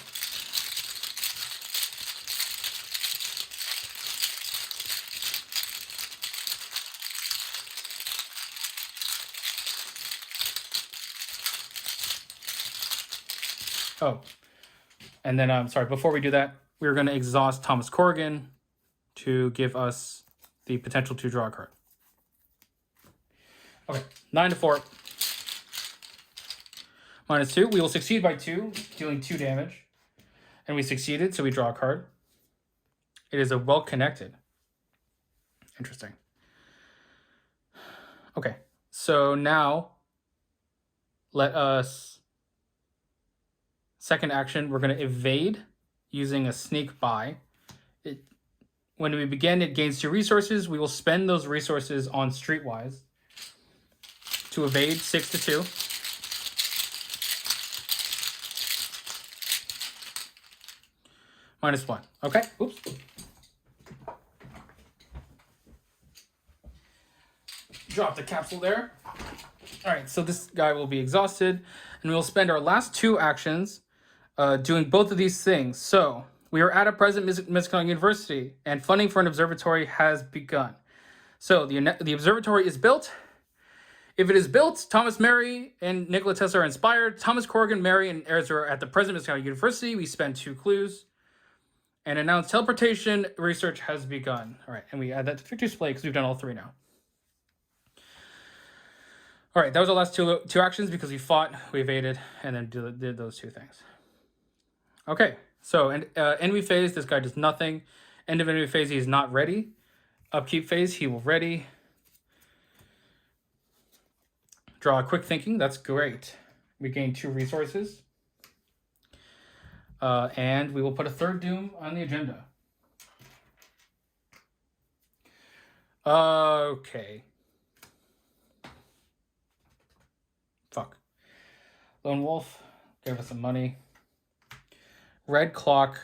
Oh, and then I'm sorry, before we do that, we're going to exhaust Thomas Corrigan to give us the potential to draw a card. Okay, 9-4. -2. We will succeed by 2, dealing 2 damage. And we succeeded, so we draw a card. It is a well-connected. Interesting. Okay, so now let us... Second action, we're going to evade using a sneak by. When we begin, it gains 2 resources. We will spend those resources on Streetwise to evade 6-2. -1. Okay, oops. Drop the capsule there. All right, so this guy will be exhausted, and we'll spend our last 2 actions doing both of these things. So we are at a present Miskatonic University, and funding for an observatory has begun. So the observatory is built. If it is built, Thomas, Mary, and Nikola Tesla are inspired. Thomas Corrigan, Mary, and Ezra are at the present Miskatonic University. We spend 2 clues. And announce teleportation research has begun. All right, and we add that to victory display because we've done all 3 now. All right, that was our last two actions because we fought, we evaded, and then did those two things. Okay, so enemy phase, this guy does nothing. End of enemy phase, he is not ready. Upkeep phase, he will ready. Draw a quick thinking, that's great. We gain 2 resources. And we will put a third doom on the agenda. Okay. Fuck. Lone Wolf, give us some money. Red Clock.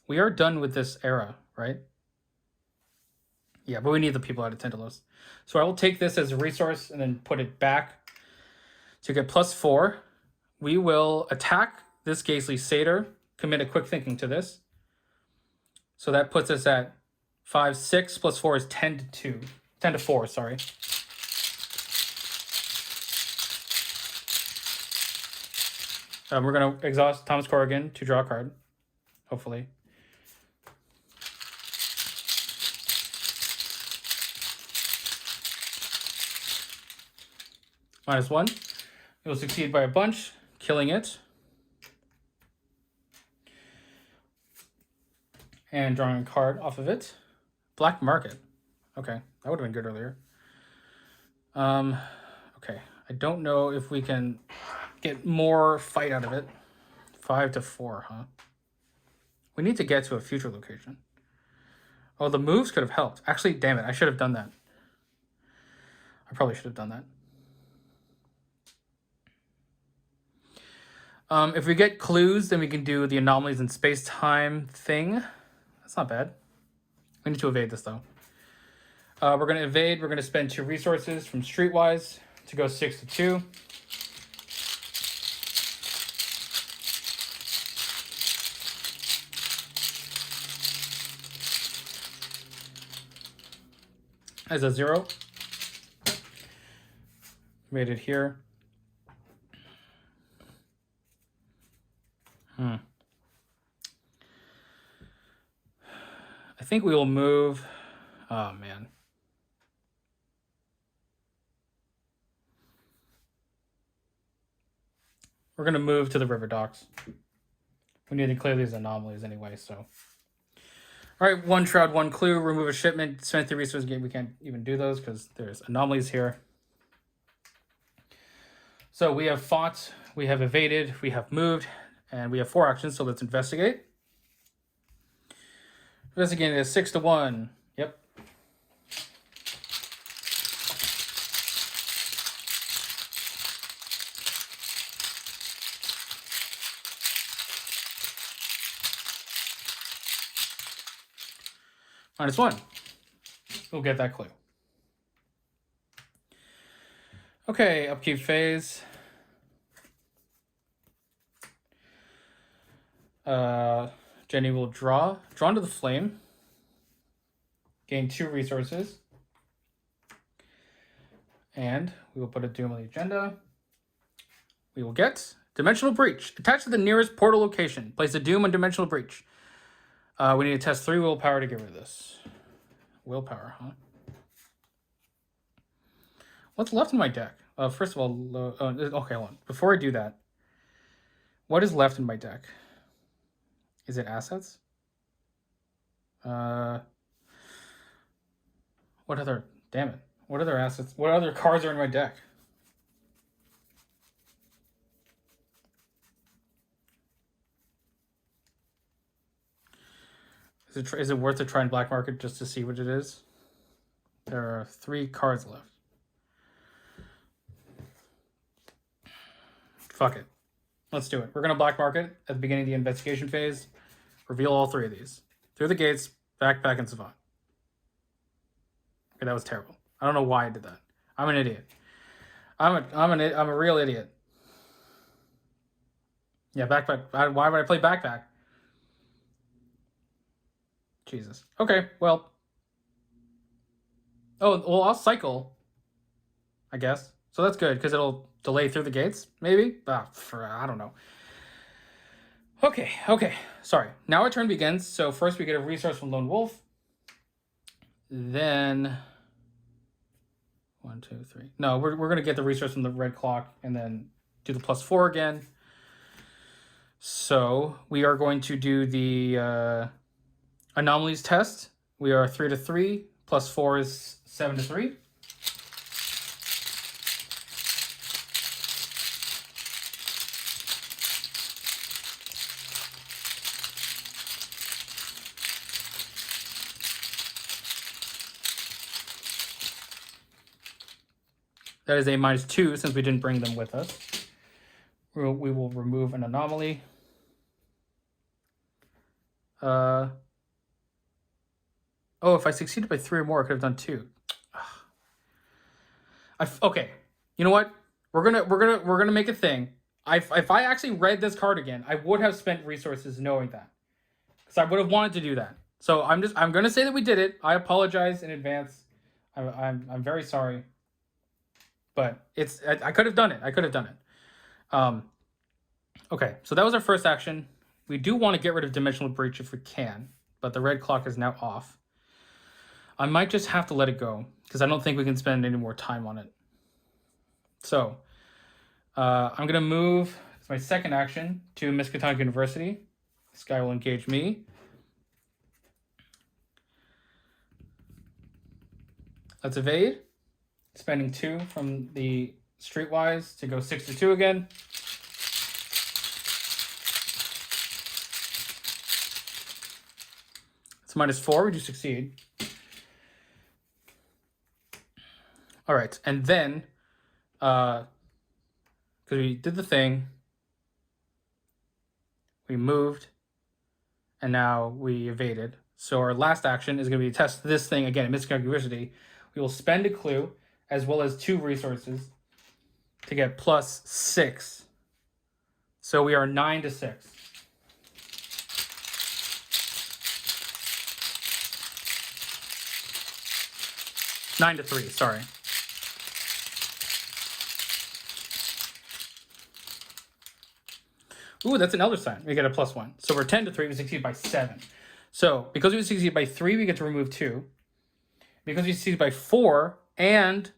We are done with this era, right? Yeah, but we need the people out of Tendalos. So I will take this as a resource and then put it back to get +4. We will attack this Ghastly Satyr, commit a quick thinking to this. So that puts us at 5, 6 plus 4 is 10 to 2. 10 to 4, sorry. We're going to exhaust Thomas Corrigan to draw a card, hopefully. -1. It will succeed by a bunch, killing it. And drawing a card off of it. Black Market. Okay, that would have been good earlier. Okay, I don't know if we can get more fight out of it. 5 to 4, huh? We need to get to a future location. Oh, the moves could have helped. Actually, damn it, I should have done that. I probably should have done that. If we get clues, then we can do the anomalies in space-time thing. That's not bad. We need to evade this, though. We're going to evade. We're going to spend 2 resources from Streetwise to go 6 to 2. As a 0. Made it here. I think we will move. Oh, man. We're going to move to the river docks. We need to clear these anomalies anyway, so. All right, 1 shroud, 1 clue. Remove a shipment. Spend 3 resources. We can't even do those because there's anomalies here. So we have fought, we have evaded, we have moved, and we have 4 actions, so let's investigate. Investigating is 6 to 1. Yep. -1. We'll get that clue. Okay, upkeep phase. Jenny will draw into the flame. Gain 2 resources. And we will put a doom on the agenda. We will get Dimensional Breach. Attached to the nearest portal location. Place a doom on Dimensional Breach. We need to test 3 willpower to get rid of this. Willpower, huh? What's left in my deck? First of all, okay, hold on. Before I do that, what is left in my deck? Is it assets? What other? Damn it! What other assets? What other cards are in my deck? Is it worth to try and black market just to see what it is? There are 3 cards left. Fuck it. Let's do it. We're going to black market at the beginning of the investigation phase. Reveal all 3 of these. Through the gates, backpack, and savant. Okay, that was terrible. I don't know why I did that. I'm an idiot. I'm a real idiot. Yeah, backpack. Why would I play backpack? Jesus. Okay, well. Oh, well, I'll cycle, I guess. So that's good, because it'll delay through the gates, maybe? I don't know. Okay. Sorry. Now our turn begins. So first we get a resource from Lone Wolf. Then 1, 2, 3. No, we're going to get the resource from the red clock and then do the +4 again. So we are going to do the anomalies test. We are 3 to 3. +4 is 7 to 3. That is a -2 since we didn't bring them with us. We will remove an anomaly. Oh, if I succeeded by 3 or more, I could have done 2. Okay, you know what? We're gonna make a thing. If I actually read this card again, I would have spent resources knowing that, because I would have wanted to do that. So I'm gonna say that we did it. I apologize in advance. I'm very sorry. But I could have done it. I could have done it. Okay, so that was our first action. We do want to get rid of Dimensional Breach if we can, but the red clock is now off. I might just have to let it go, because I don't think we can spend any more time on it. So, I'm going to move, it's my second action, to Miskatonic University. This guy will engage me. Let's evade. Spending 2 from the Streetwise to go 6 to 2 again. It's -4. We do succeed. All right, and then because we did the thing, we moved, and now we evaded. So our last action is going to be to test this thing again at Miskatonic University. We will spend a clue as well as 2 resources to get +6. So we are 9 to 6. Nine to 3, sorry. Ooh, that's an Elder Sign. We get a +1. So we're 10 to 3. We succeed by 7. So because we succeed by 3, we get to remove 2. Because we succeed by 4 and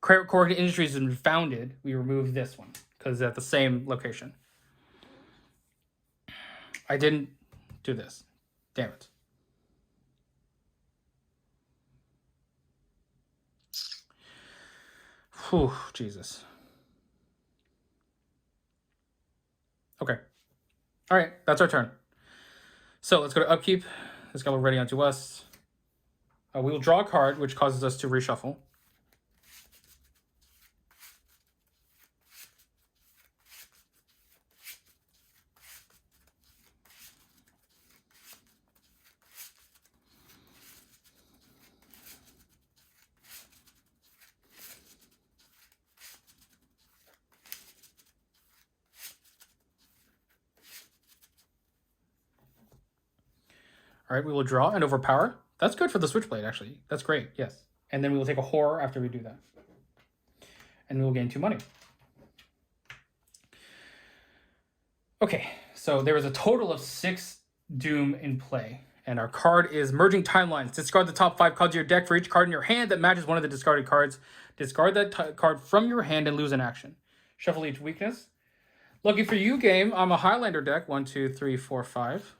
Corrugate Industries has been founded, we remove this one because it's at the same location. I didn't do this. Damn it. Whew, Jesus. Okay. All right, that's our turn. So let's go to upkeep. This guy will ready onto us. We will draw a card, which causes us to reshuffle. All right, we will draw and overpower. That's good for the Switchblade, actually. That's great, yes. And then we will take a horror after we do that. And we will gain 2 money. Okay, so there is a total of 6 Doom in play. And our card is Merging Timelines. Discard the top 5 cards of your deck for each card in your hand that matches one of the discarded cards. Discard that card from your hand and lose an action. Shuffle each weakness. Lucky for you, game, I'm a Highlander deck. 1, 2, 3, 4, 5.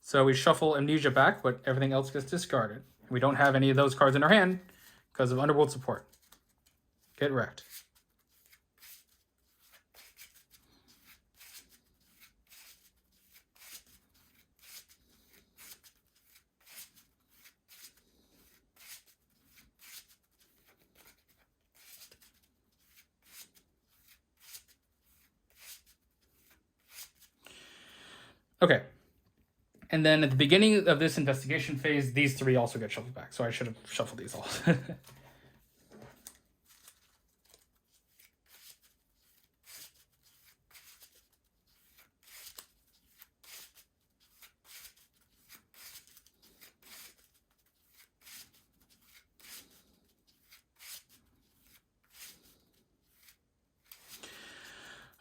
So we shuffle Amnesia back, but everything else gets discarded. We don't have any of those cards in our hand because of Underworld support. Get wrecked. Okay. And then at the beginning of this investigation phase, these 3 also get shuffled back. So I should have shuffled these all.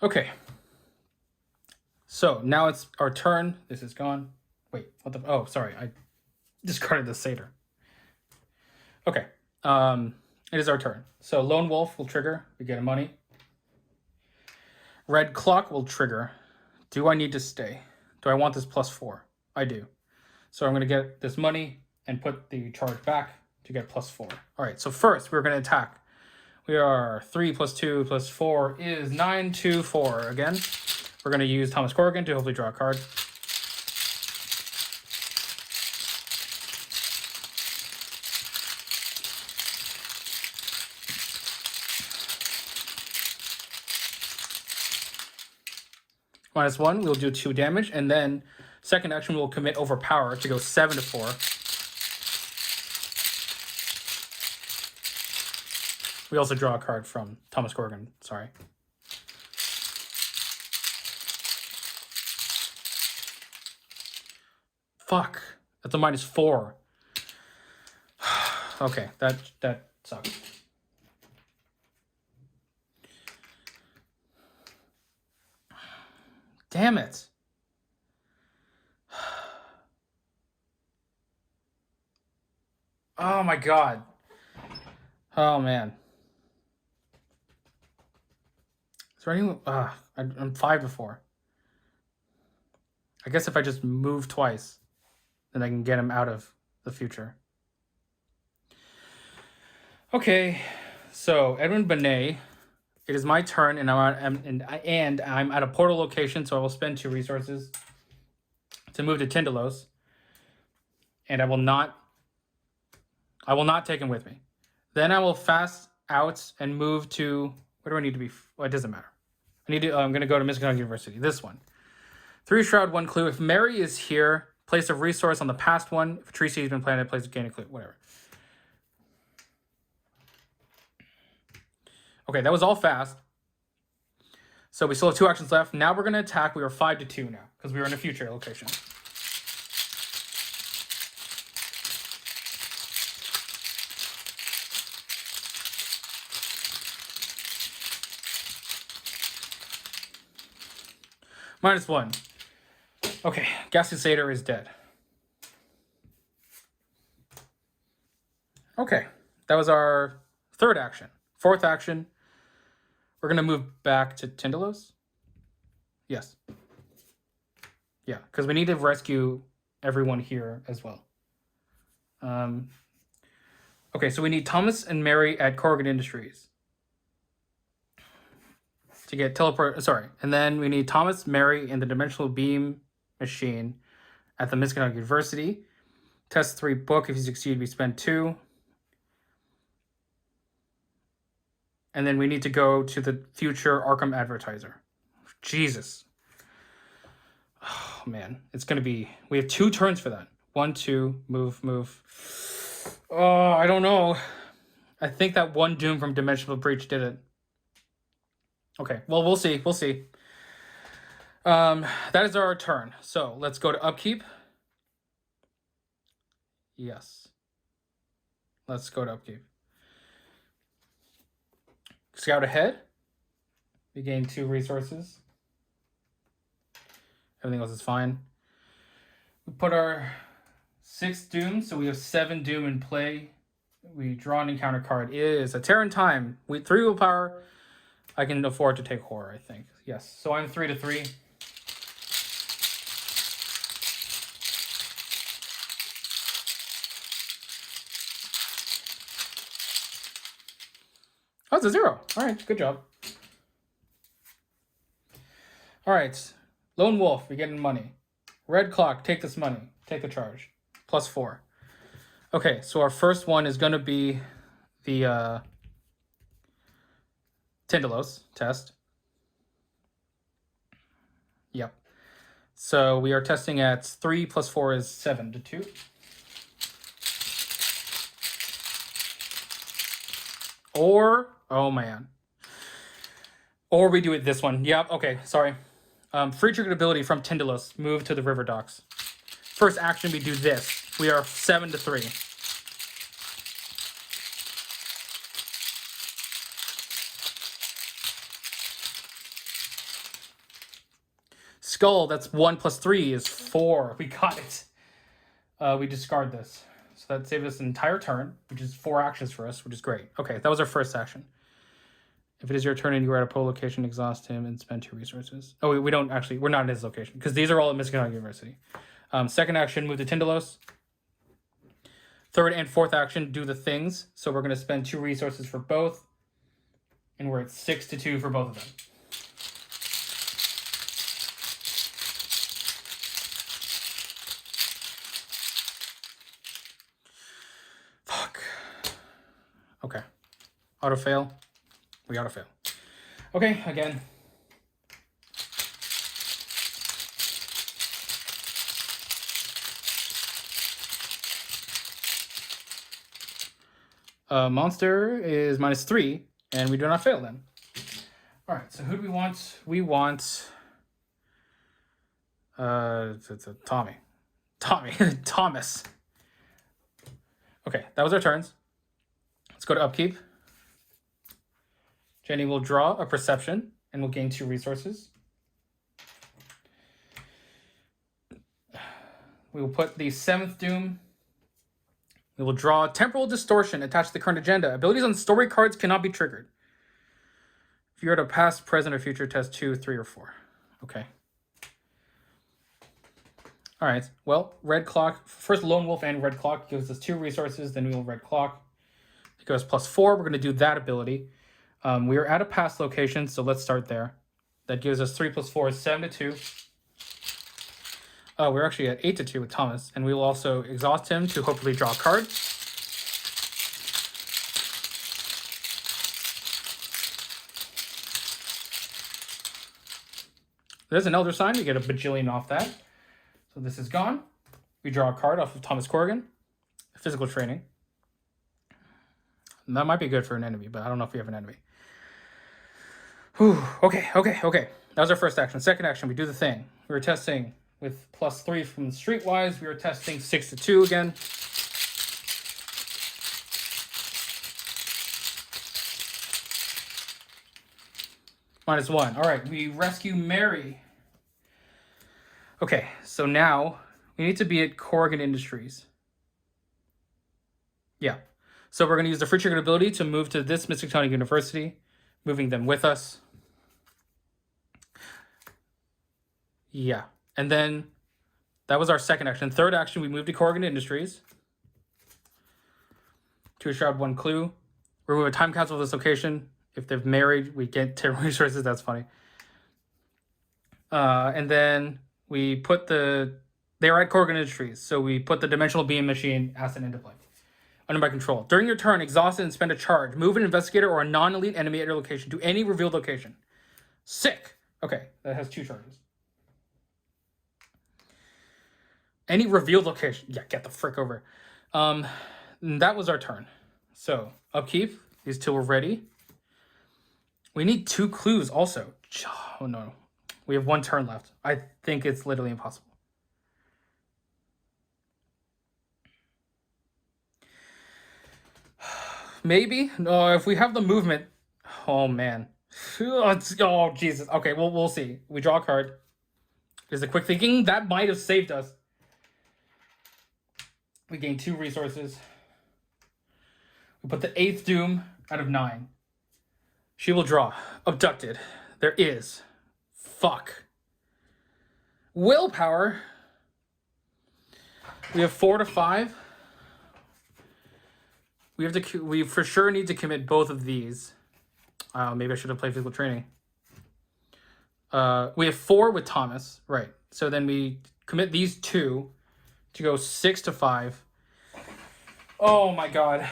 Okay. So now it's our turn. This is gone. Wait, what the? Oh, sorry. I discarded the Satyr. Okay. It is our turn. So Lone Wolf will trigger. We get a money. Red Clock will trigger. Do I need to stay? Do I want this +4? I do. So I'm going to get this money and put the charge back to get +4. All right, so first we're going to attack. We are 3 + 2 + 4 is 9, 2, 4. Again, we're going to use Thomas Corrigan to hopefully draw a card. -1, we'll do 2 damage, and then second action we'll commit Overpower to go 7 to 4. We also draw a card from Thomas Corrigan, sorry. Fuck, that's a -4. Okay, that sucks. Damn it. Oh my god. Oh man. Is there anyone? I'm 5 to 4. I guess if I just move twice, then I can get him out of the future. Okay, so Edwin Benet. It is my turn, and I'm at a portal location, so I will spend 2 resources to move to Tindalos, and I will not take him with me. Then I will fast out and move to, where do I need to be? Well, it doesn't matter. I'm going to go to Machinations University. This one. 3 Shroud, 1 Clue. If Mary is here, place a resource on the past one. If a tree seed has been planted, place a gain a clue. Whatever. Okay, that was all fast. So we still have 2 actions left. Now we're going to attack. We are 5 to 2 now, because we are in a future location. -1. Okay, Ghastly Satyr is dead. Okay, that was our 3rd action. 4th action, we're going to move back to Tindalos. Yes. Yeah, because we need to rescue everyone here as well. Okay, so we need Thomas and Mary at Corrigan Industries to get teleport. Sorry, and then we need Thomas, Mary, and the Dimensional Beam Machine at the Machinations University. Test 3 book. If you succeed, we spend 2. And then we need to go to the future Arkham advertiser. Jesus. Oh, man. It's going to be... We have 2 turns for that. 1, 2, move. Oh, I don't know. I think that 1 Doom from Dimensional Breach did it. Okay, well, we'll see. That is our turn. So, let's go to Upkeep. Yes. Let's go to Upkeep. Scout ahead. We gain 2 resources. Everything else is fine. We put our 6 Doom, so we have 7 Doom in play. We draw an encounter card. It is a Terran Time. With 3 willpower, I can afford to take horror, I think. Yes, so I'm 3 to 3. Oh, it's a 0. All right, good job. All right, Lone Wolf, you're getting money. Red Clock, take this money. Take the charge. +4. Okay, so our first one is going to be the Tindalos test. Yep. So we are testing at 3 + 4 is 7 to 2. Or, oh man. Or we do it this one. Yep, okay, sorry. Free triggered ability from Tindalos. Move to the river docks. First action, we do this. We are 7 to 3. Skull, that's 1 + 3 is 4. We got it. We discard this. So that saved us an entire turn, which is 4 actions for us, which is great. Okay, that was our first action. If it is your turn and you are at a pole location, exhaust him and spend 2 resources. Oh, we don't actually, we're not in his location because these are all at Michigan University. Second action, move to Tindalos. Third and fourth action, do the things. So we're going to spend 2 resources for both. And we're at 6-2 for both of them. Fuck. Okay. Auto fail. We auto fail. Okay, again. Monster is -3, and we do not fail then. All right, so who do we want? We want it's a Tommy. Thomas. Okay, that was our turns. Let's go to upkeep. Jenny will draw a perception and will gain 2 resources. We will put the 7th Doom. We will draw Temporal Distortion attached to the current agenda. Abilities on story cards cannot be triggered. If you're at a past, present, or future, test 2, 3, or 4. Okay. All right. Well, Red Clock. First, Lone Wolf and Red Clock gives us 2 resources. Then we will Red Clock. It goes +4. We're going to do that ability. We are at a past location, so let's start there. That gives us 3 + 4 is 7-2. We're actually at 8-2 with Thomas, and we will also exhaust him to hopefully draw a card. There's an Elder Sign. We get a bajillion off that. So this is gone. We draw a card off of Thomas Corrigan. Physical training. And that might be good for an enemy, but I don't know if we have an enemy. Whew. Okay. That was our first action. Second action, we do the thing. We were testing with +3 from Streetwise. We were testing 6-2 again. -1. All right, we rescue Mary. Okay, so now we need to be at Corrigan Industries. Yeah. So we're going to use the free triggered ability to move to this Michigan University, moving them with us. Yeah. And then that was our second action. Third action, we moved to Corrigan Industries. 2 shroud, 1 clue. Remove a time capsule of this location. If they've married, we get 10 resources. That's funny. And then we put they are at Corrigan Industries. So we put the Dimensional Beam Machine asset into play. Under my control. During your turn, exhaust and spend a charge. Move an investigator or a non-elite enemy at your location to any revealed location. Sick. Okay, that has 2 charges. Any revealed location. Yeah, get the frick over. That was our turn. So, upkeep. These 2 were ready. We need 2 clues also. Oh, no. We have 1 turn left. I think it's literally impossible. Maybe. No, if we have the movement. Oh, man. Oh, Jesus. Okay, we'll see. We draw a card. There's a quick thinking. That might have saved us. We gain 2 resources. We put the 8th Doom out of 9. She will draw. Abducted. There is. Fuck. Willpower. We have 4-5. We for sure need to commit both of these. Maybe I should have played physical training. We have 4 with Thomas. Right. So then we commit these 2 to go 6-5. Oh my god.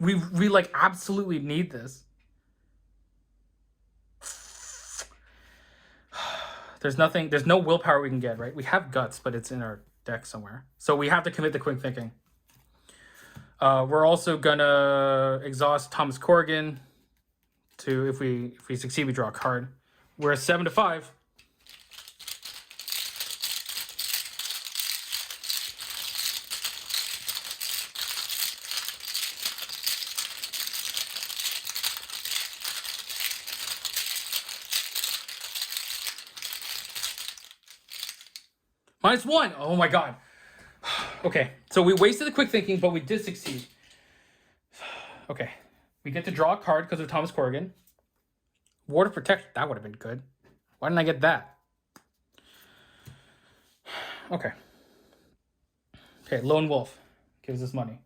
We like absolutely need this. There's no willpower we can get, right? We have guts, but it's in our deck somewhere. So we have to commit the quick thinking. We're also gonna exhaust Thomas Corrigan to if we succeed, we draw a card. We're at 7-5. -1. Oh my god. Okay, so we wasted the quick thinking, but we did succeed. Okay, we get to draw a card because of Thomas Corrigan. Ward of Protection, that would have been good. Why didn't I get that? Okay. Okay, Lone Wolf gives us money.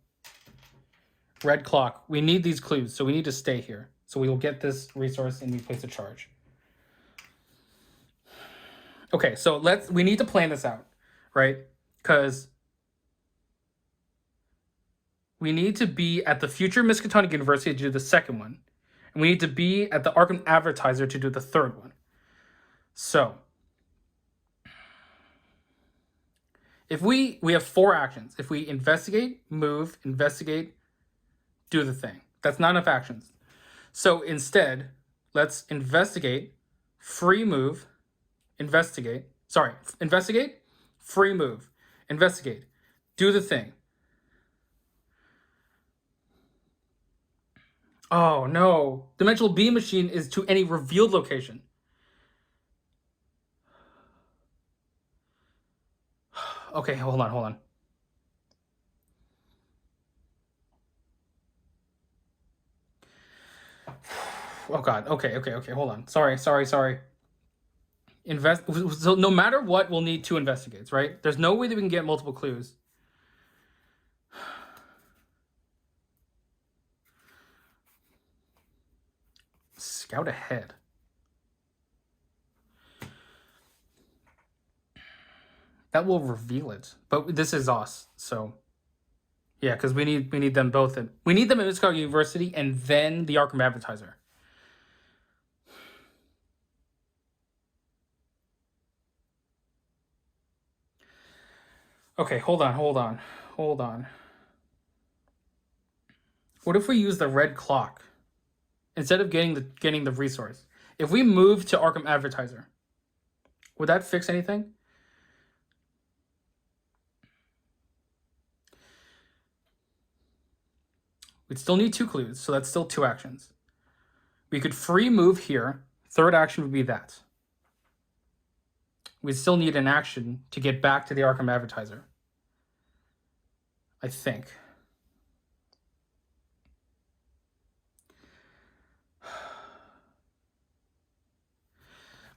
Red Clock, we need these clues, so we need to stay here. So we will get this resource and we place a charge. Okay, so we need to plan this out, right? Because we need to be at the future Miskatonic University to do the second one. And we need to be at the Arkham Advertiser to do the third one. So, if we have 4 actions. If we investigate, move, investigate, do the thing. That's not enough actions. So instead, let's investigate, free move, investigate, free move, investigate, do the thing. Oh no, Dimensional Beam Machine is to any revealed location. Okay, hold on. Oh god, okay, hold on. Sorry. So no matter what, we'll need 2 investigates, right? There's no way that we can get multiple clues. Scout ahead. That will reveal it. But this is us, so yeah, because we need them both. We need them at Miskatonic University and then the Arkham Advertiser. Okay, hold on. What if we use the red clock instead of getting the resource? If we move to Arkham Advertiser, would that fix anything? We'd still need 2 clues, so that's still 2 actions. We could free move here. Third action would be that. We still need an action to get back to the Arkham Advertiser, I think.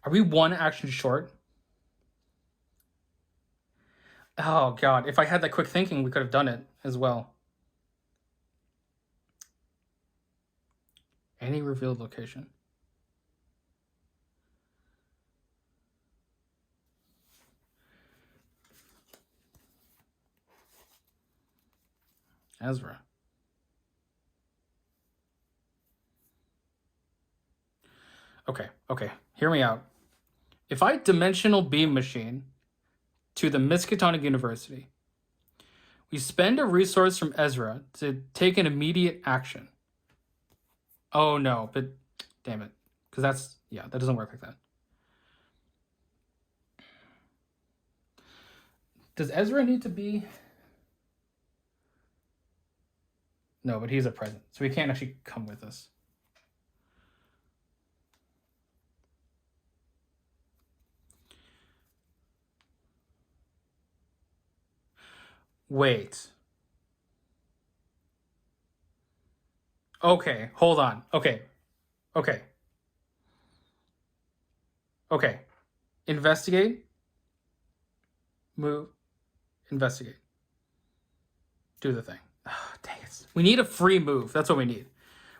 Are we 1 action short? Oh god, if I had that quick thinking, we could have done it as well. Any revealed location. Ezra. Okay. Hear me out. If I Dimensional Beam Machine to the Miskatonic University, we spend a resource from Ezra to take an immediate action. Oh no, but damn it. Because that doesn't work like that. Does Ezra need to be... No, but he's a present, so he can't actually come with us. Wait. Okay, hold on. Okay. Investigate. Move. Investigate. Do the thing. Oh, dang it. We need a free move. That's what we need.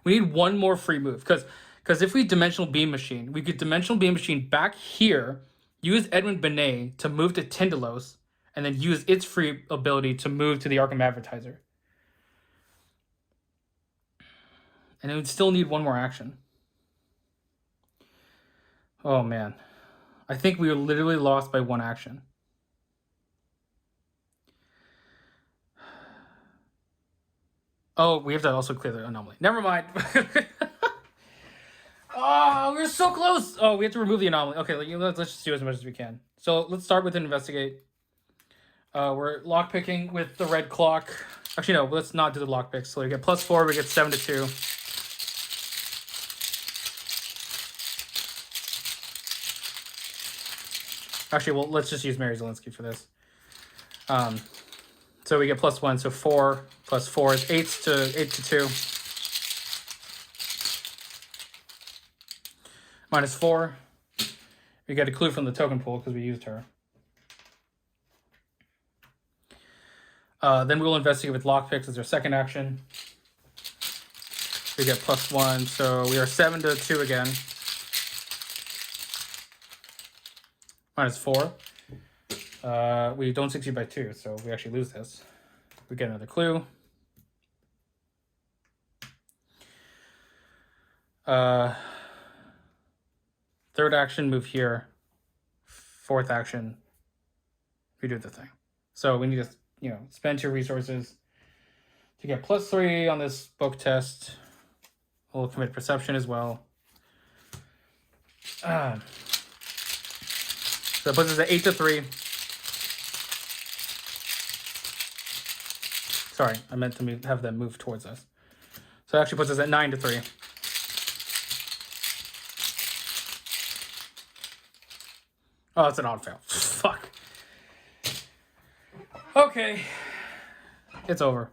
We need 1 more free move. Because if we Dimensional Beam Machine, we could Dimensional Beam Machine back here, use Edwin Benet to move to Tindalos, and then use its free ability to move to the Arkham Advertiser. And it would still need 1 more action. Oh man. I think we were literally lost by 1 action. Oh, we have to also clear the anomaly. Never mind. Oh, we're so close. Oh, we have to remove the anomaly. Okay, let's just do as much as we can. So let's start with investigate. We're lockpicking with the red clock. Actually, no, let's not do the lockpick. So we get +4, we get 7 to 2. Actually, well, let's just use Mary Zelinsky for this. So we get +1. So 4 plus 4 is 8 to 2. -4. We get a clue from the token pool because we used her. Then we'll investigate with lockpicks as our second action. We get +1, so we are 7 to 2 again. -4. We don't succeed by 2, so we actually lose this. We get another clue. Third action, move here. Fourth action, we do the thing. So we need to, spend 2 resources to get +3 on this book test. We'll commit perception as well. So that puts us at 8 to 3. Sorry, I meant to have them move towards us. So it actually puts us at 9 to 3. Oh, that's an odd fail. Fuck. Okay. It's over.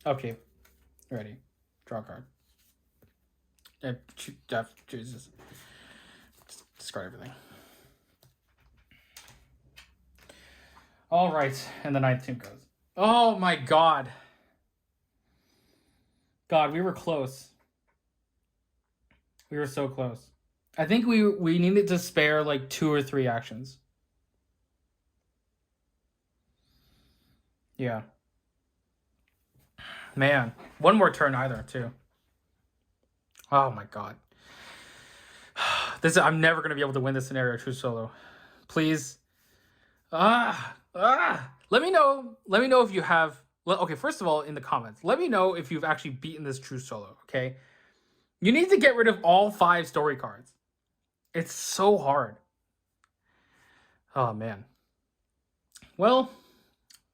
Okay. Ready. Draw a card. Jesus. Discard everything. All right. And the 9th team goes. Oh my god. God, we were close. We were so close. I think we needed to spare like 2 or 3 actions. Yeah. Man, one more turn either too. Oh my god. I'm never gonna be able to win this scenario true solo. Please. Let me know if you have. Okay, first of all, in the comments, let me know if you've actually beaten this true solo. Okay. You need to get rid of all 5 story cards. It's so hard. Oh, man. Well,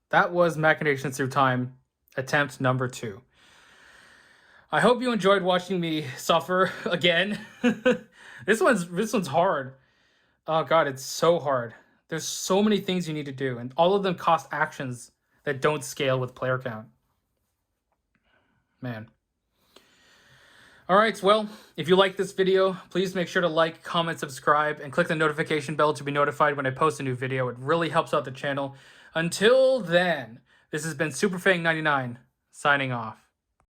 that was Machinations Through Time, attempt number 2. I hope you enjoyed watching me suffer again. This one's hard. Oh, God, it's so hard. There's so many things you need to do, and all of them cost actions that don't scale with player count. Man. All right, well, if you like this video, please make sure to like, comment, subscribe, and click the notification bell to be notified when I post a new video. It really helps out the channel. Until then, this has been SuperFang99, signing off.